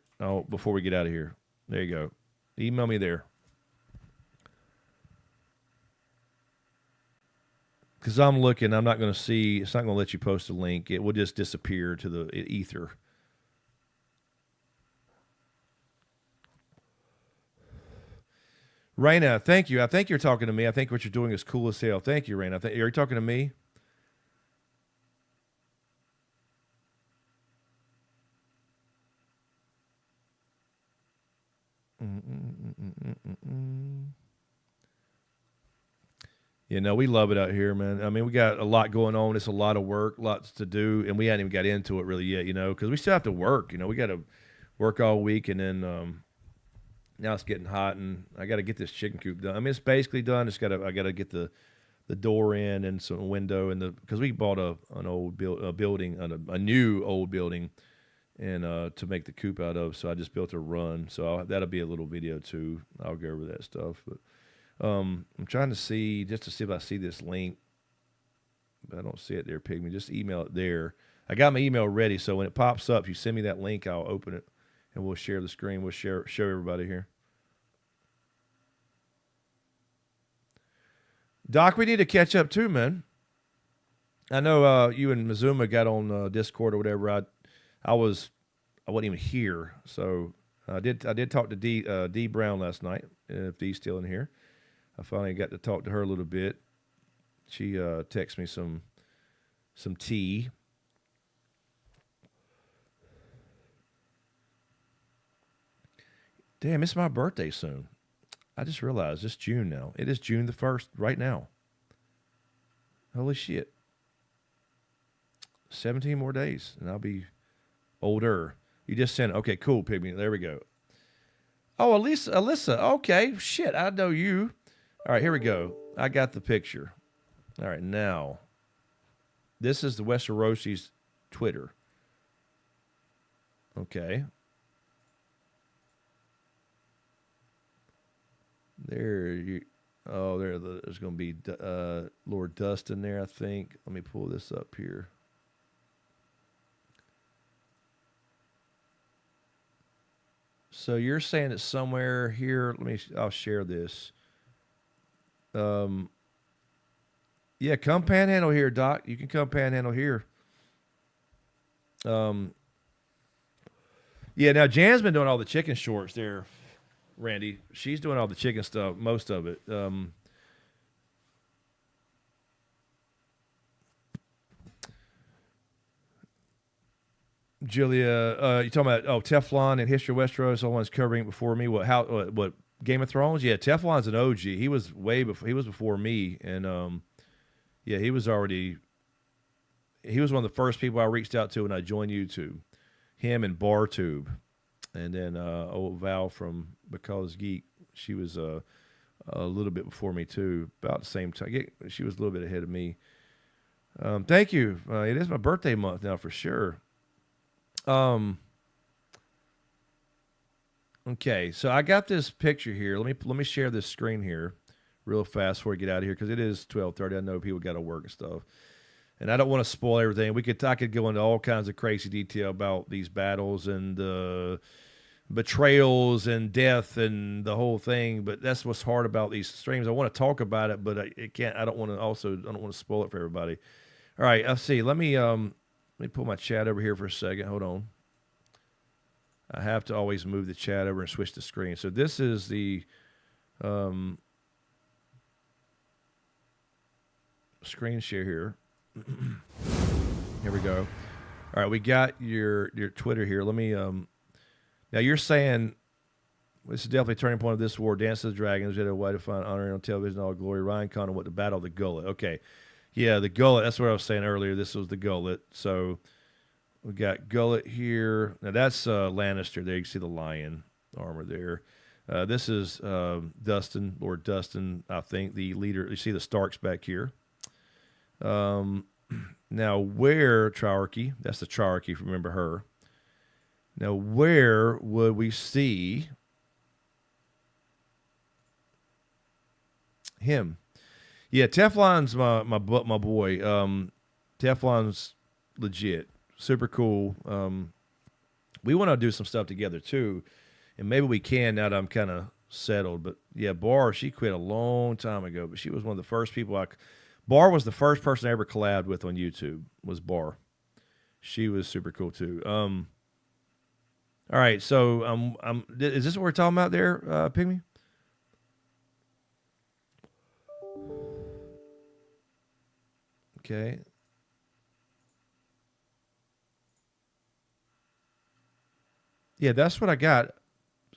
Speaker 1: Before we get out of here. There you go. Email me there. Because I'm looking, I'm not going to see, it's not going to let you post a link. It will just disappear to the ether. Raina, thank you. I think you're talking to me. I think what you're doing is cool as hell. Thank you, Raina. Are you talking to me? You know, we love it out here, man. I mean, we got a lot going on. It's a lot of work, lots to do, and we hadn't even got into it really yet, you know, because we still have to work. You know, we got to work all week, and then now it's getting hot, and I got to get this chicken coop done. I mean, it's basically done. I got to get the door in and some window, and because we bought an old building, a new old building, and to make the coop out of. So I just built a run. So that'll be a little video too. I'll go over that stuff. But I'm trying to see, just to see if I see this link. But I don't see it there, Pygmy. Just email it there. I got my email ready, so when it pops up, you send me that link, I'll open it, and we'll share the screen. We'll show everybody here. Doc, we need to catch up too, man. I know you and Mizuma got on Discord or whatever. I wasn't even here, so I did talk to D Brown last night. If D's still in here, I finally got to talk to her a little bit. She texted me some tea. Damn, it's my birthday soon. I just realized it's June now. It is June the 1st right now. Holy shit. 17 more days, and I'll be older. You just sent it. Okay, cool, Pygmy. There we go. Oh, Alyssa. Okay, shit, I know you. All right, here we go. I got the picture. All right, now, this is the Westerosi's Twitter. Okay. There's going to be Lord Dustin there, I think. Let me pull this up here. So you're saying it's somewhere here. I'll share this. Yeah, come panhandle here, Doc. You can come panhandle here. Yeah, now Jan's been doing all the chicken shorts there, Randy. She's doing all the chicken stuff, most of it. Julia, you talking about Teflon and History of Westeros? The one's covering it before me. What Game of Thrones? Yeah, Teflon's an OG. He was way before. He was before me, and yeah, he was one of the first people I reached out to when I joined YouTube. Him and BarTube, and then old Val from Because Geek. She was a little bit before me too, about the same time. She was a little bit ahead of me. Thank you. It is my birthday month now for sure. Okay, so I got this picture here. Let me share this screen here real fast before we get out of here, because it is 12:30. I know people got to work and stuff, and I don't want to spoil everything. I could go into all kinds of crazy detail about these battles and betrayals and death and the whole thing, but that's what's hard about these streams. I want to talk about it, but I don't want to spoil it for everybody. All right, let's see. Let me pull my chat over here for a second. Hold on. I have to always move the chat over and switch the screen. So this is the screen share here. Here we go. All right, we got your Twitter here. Let me now you're saying this is definitely a turning point of this war. Dance of the Dragons, we had a way to find honor on television, all glory. Ryan Connor went to battle the Gullet. Okay. Yeah, the Gullet. That's what I was saying earlier. This was the Gullet. So we got Gullet here. Now that's Lannister. There you can see the lion armor there. This is Dustin, Lord Dustin, I think, the leader. You see the Starks back here. Now where Triarchy? That's the Triarchy, if you remember her. Now where would we see him? Yeah, Teflon's my boy. Teflon's legit, super cool. We want to do some stuff together too, and maybe we can now that I'm kind of settled. But yeah, Bar, she quit a long time ago, but she was one of the first people Bar was the first person I ever collabed with on YouTube. Was Bar. She was super cool too. All right, so is this what we're talking about there, Pygmy? Okay. Yeah, that's what I got.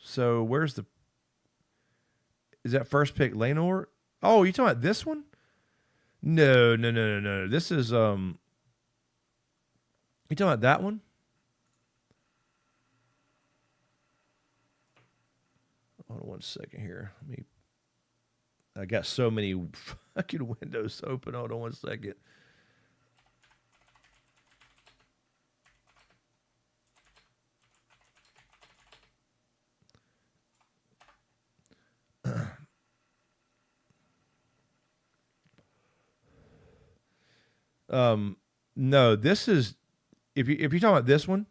Speaker 1: So is that first pick Laenor? Oh, you talking about this one? No. This is you talking about that one? Hold on one second here. I got so many fucking windows open. Hold on one second. No, this is if you're talking about this one.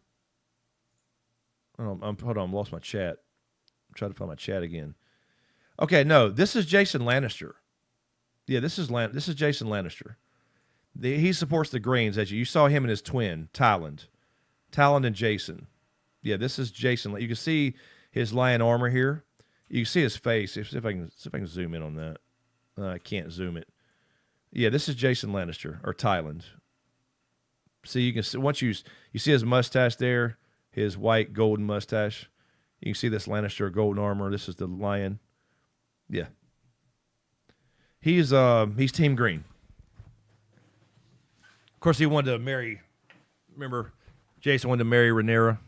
Speaker 1: Hold on, I lost my chat. I'm trying to find my chat again. Okay, no, this is Jason Lannister. Yeah, this is Jason Lannister. He supports the Greens, as you saw him and his twin, Tyland and Jason. Yeah, this is Jason. You can see his lion armor here. You can see his face. See if I can zoom in on that. I can't zoom it. Yeah, this is Jason Lannister or Tyland. See, you can see once you see his mustache there, his white golden mustache. You can see this Lannister golden armor. This is the lion. Yeah. He's Team Green. Of course, he wanted to marry. Remember, Jason wanted to marry Rhaenyra.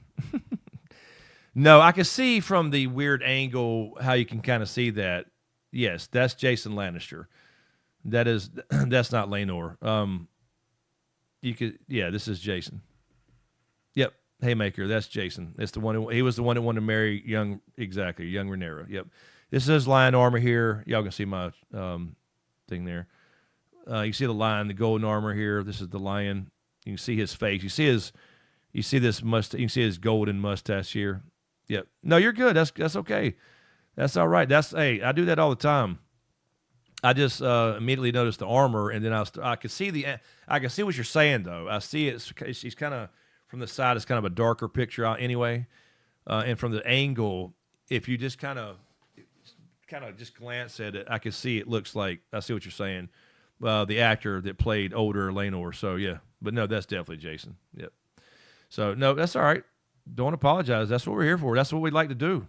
Speaker 1: No, I can see from the weird angle how you can kind of see that. Yes, that's Jason Lannister. That's not Laenor. This is Jason. Yep, Haymaker. That's Jason. That's the one. He was the one that wanted to marry young Rhaenyra. Yep. This is lion armor here. Y'all can see my thing there. You see the lion, the golden armor here. This is the lion. You can see his face. You see this mustache. You can see his golden mustache here. Yep. No, you're good. That's okay. That's all right. I do that all the time. I just immediately noticed the armor, and then I could see what you're saying though. I see it. She's kind of from the side. It's kind of a darker picture anyway, and from the angle, if you just kind of just glance at it, I can see it looks like. I see what you're saying. The actor that played older Laenor. So yeah, but no, that's definitely Jason. Yep. So no, that's all right. Don't apologize. That's what we're here for. That's what we'd like to do.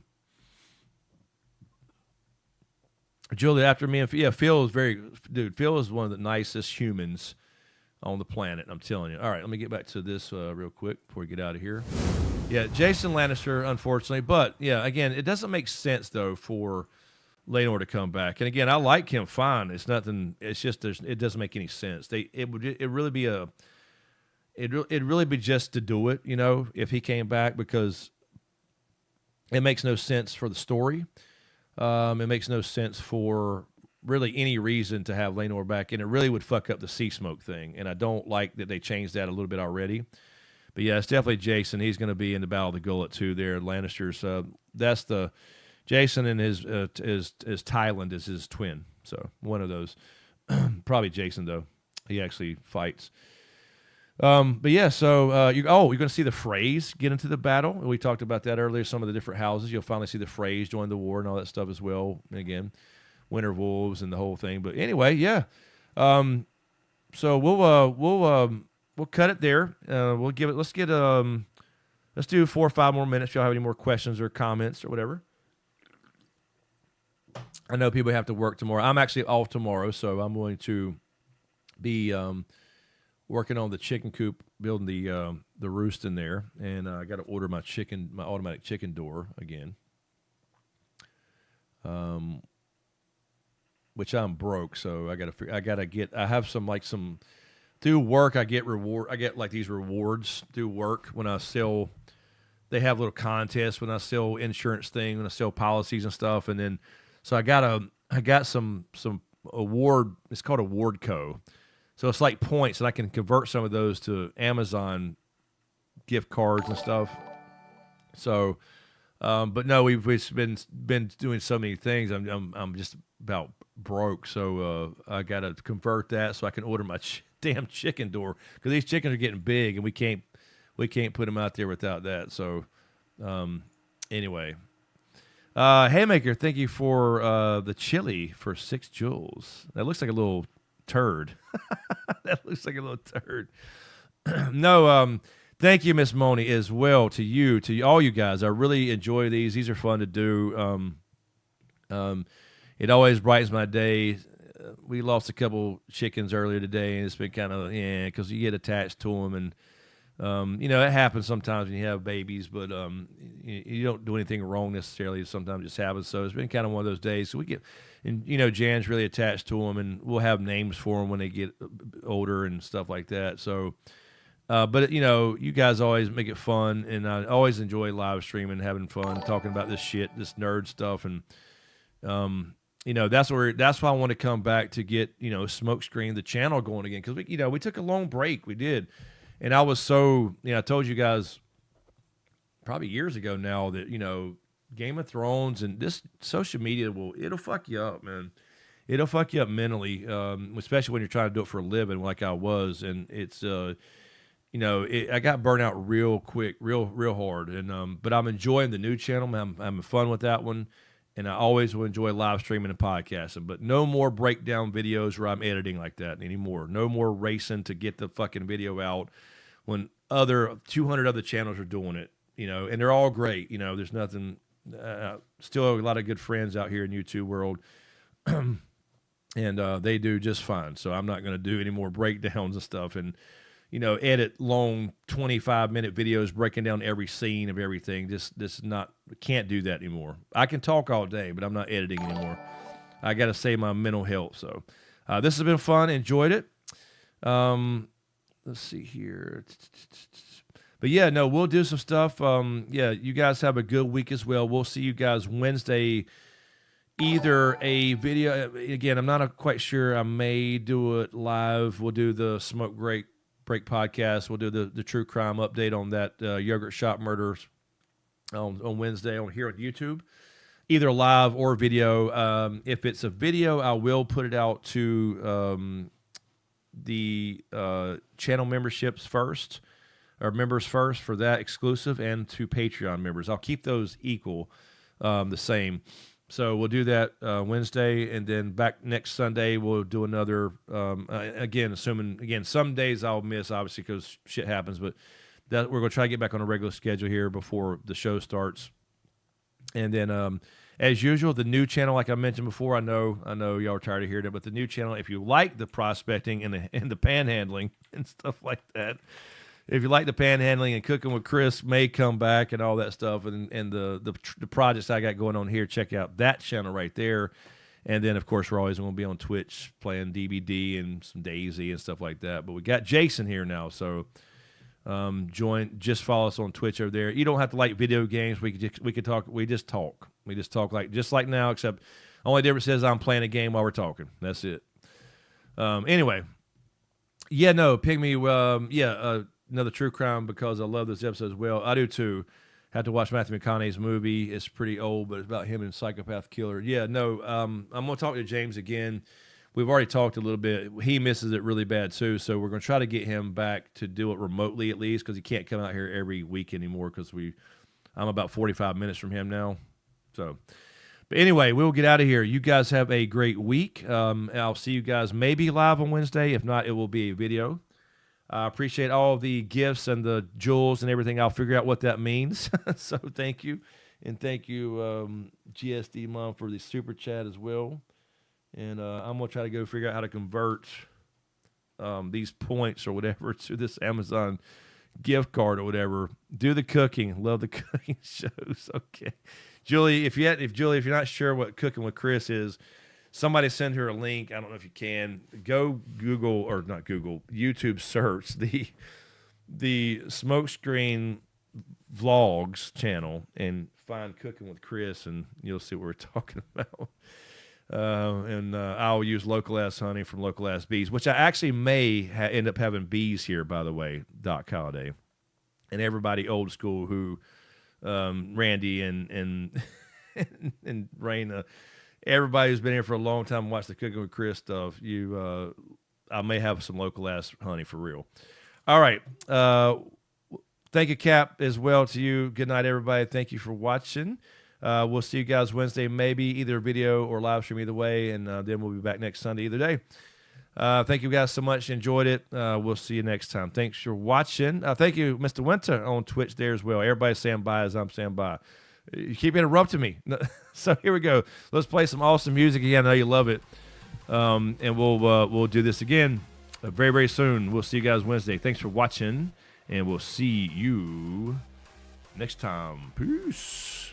Speaker 1: Julie, after me, and Phil is Phil is one of the nicest humans on the planet. I'm telling you. All right, let me get back to this real quick before we get out of here. Yeah, Jason Lannister, unfortunately, but yeah, again, it doesn't make sense though for Laenor to come back. And again, I like him fine. It's nothing. It's just it doesn't make any sense. It'd really be just to do it, if he came back, because it makes no sense for the story. It makes no sense for really any reason to have Laenor back, and it really would fuck up the sea smoke thing. And I don't like that they changed that a little bit already. But yeah, it's definitely Jason. He's going to be in the Battle of the Gullet too. There, Lannisters. That's the Jason, and his Tyland is his twin. So one of those. Probably Jason though. He actually fights. But yeah, so you're going to see the Freys get into the battle. We talked about that earlier. Some of the different houses, you'll finally see the Freys join the war and all that stuff as well. And again, Winter Wolves and the whole thing. But anyway, yeah. So we'll cut it there. We'll give it. Let's do 4 or 5 more minutes. If y'all have any more questions or comments or whatever. I know people have to work tomorrow. I'm actually off tomorrow, so I'm going to be working on the chicken coop, building the roost in there, and I got to order my automatic chicken door again. Which I'm broke, so I have some through work. I get like these rewards through work when I sell. They have little contests when I sell insurance thing, when I sell policies and stuff, and then so I got some award. It's called Award Co. So it's like points, and I can convert some of those to Amazon gift cards and stuff. So, but no, we've been doing so many things. I'm just about broke. So I got to convert that so I can order my damn chicken door, because these chickens are getting big, and we can't put them out there without that. So anyway, Haymaker, thank you for the chili for 6 jewels. That looks like a little turd. That looks like a little turd. No, thank you, Miss Moni, as well, to all you guys. I really enjoy these. These are fun to do. It always brightens my day. We lost a couple chickens earlier today, and it's been kind of, because you get attached to them, and it happens sometimes when you have babies, but you don't do anything wrong necessarily. Sometimes it just happens. So it's been kind of one of those days. So we get, and Jan's really attached to them, and we'll have names for them when they get older and stuff like that. So, but you guys always make it fun, and I always enjoy live streaming, having fun, talking about this shit, this nerd stuff, and that's why I want to come back to get, SmokeScreen, the channel going again. Cause we took a long break. We did. And I was so, I told you guys probably years ago now that, Game of Thrones and this social media it'll fuck you up, man. It'll fuck you up mentally, especially when you're trying to do it for a living like I was. And it's, I got burnt out real quick, real hard. And, but I'm enjoying the new channel. I'm having fun with that one. And I always will enjoy live streaming and podcasting, but no more breakdown videos where I'm editing like that anymore. No more racing to get the fucking video out when 200 other channels are doing it, and they're all great. There's nothing, still a lot of good friends out here in YouTube world, and they do just fine. So I'm not going to do any more breakdowns and stuff and, edit long 25-minute videos breaking down every scene of everything. Can't do that anymore. I can talk all day, but I'm not editing anymore. I got to save my mental health. So this has been fun. Enjoyed it. Let's see here. But yeah, no, we'll do some stuff. You guys have a good week as well. We'll see you guys Wednesday. Either a video, again, I'm not quite sure. I may do it live. We'll do the Smoke Break podcast. We'll do the true crime update on that yogurt shop murders on Wednesday here on YouTube, either live or video. If it's a video, I will put it out to the channel memberships first, or members first for that exclusive, and to Patreon members. I'll keep those equal, the same. So we'll do that Wednesday, and then back next Sunday we'll do another. Again, some days I'll miss, obviously, because shit happens. But we're going to try to get back on a regular schedule here before the show starts. And then, as usual, the new channel, like I mentioned before, I know y'all are tired of hearing it, but the new channel, if you like the prospecting and the panhandling and stuff like that, if you like the panhandling and cooking with Chris may come back and all that stuff, and the projects I got going on here, check out that channel right there. And then, of course, we're always going to be on Twitch playing DBD and some Daisy and stuff like that. But we got Jason here now, so just follow us on Twitch over there. You don't have to like video games. We could talk. We just talk like now, except only difference is I'm playing a game while we're talking. That's it. Anyway, Pygmy. Another true crime, because I love this episode as well. I do too. Had to watch Matthew McConaughey's movie. It's pretty old, but it's about him and psychopath killer. I'm going to talk to James again. We've already talked a little bit. He misses it really bad too, so we're going to try to get him back to do it remotely at least, because he can't come out here every week anymore, because I'm about 45 minutes from him now. So, but anyway, we'll get out of here. You guys have a great week. I'll see you guys maybe live on Wednesday. If not, it will be a video. I appreciate all of the gifts and the jewels and everything. I'll figure out what that means. So thank you. And thank you, GSD Mom, for the super chat as well. And I'm going to try to go figure out how to convert these points or whatever to this Amazon gift card or whatever. Do the cooking. Love the cooking shows. Okay. Julie, if you're not sure what Cooking with Chris is, somebody send her a link. I don't know if you can. Go Google, or not Google, YouTube search the SmokeScreen Vlogs channel and find Cooking with Chris, and you'll see what we're talking about. I'll use Local Ass Honey from Local Ass Bees, which I actually may end up having bees here, by the way, Doc Holliday. And everybody old school who, Randy and Raina, everybody who's been here for a long time and watched the Cooking with Chris stuff, I may have some Local Ass Honey for real. All right. Thank you, Cap, as well to you. Good night, everybody. Thank you for watching. We'll see you guys Wednesday, maybe either video or live stream, either way, and then we'll be back next Sunday either day. Thank you guys so much. Enjoyed it. We'll see you next time. Thanks for watching. Thank you, Mr. Winter, on Twitch there as well. Everybody stand by as I'm standing by. You keep interrupting me. So here we go. Let's play some awesome music again. I know you love it. And we'll do this again very, very soon. We'll see you guys Wednesday. Thanks for watching, and we'll see you next time. Peace.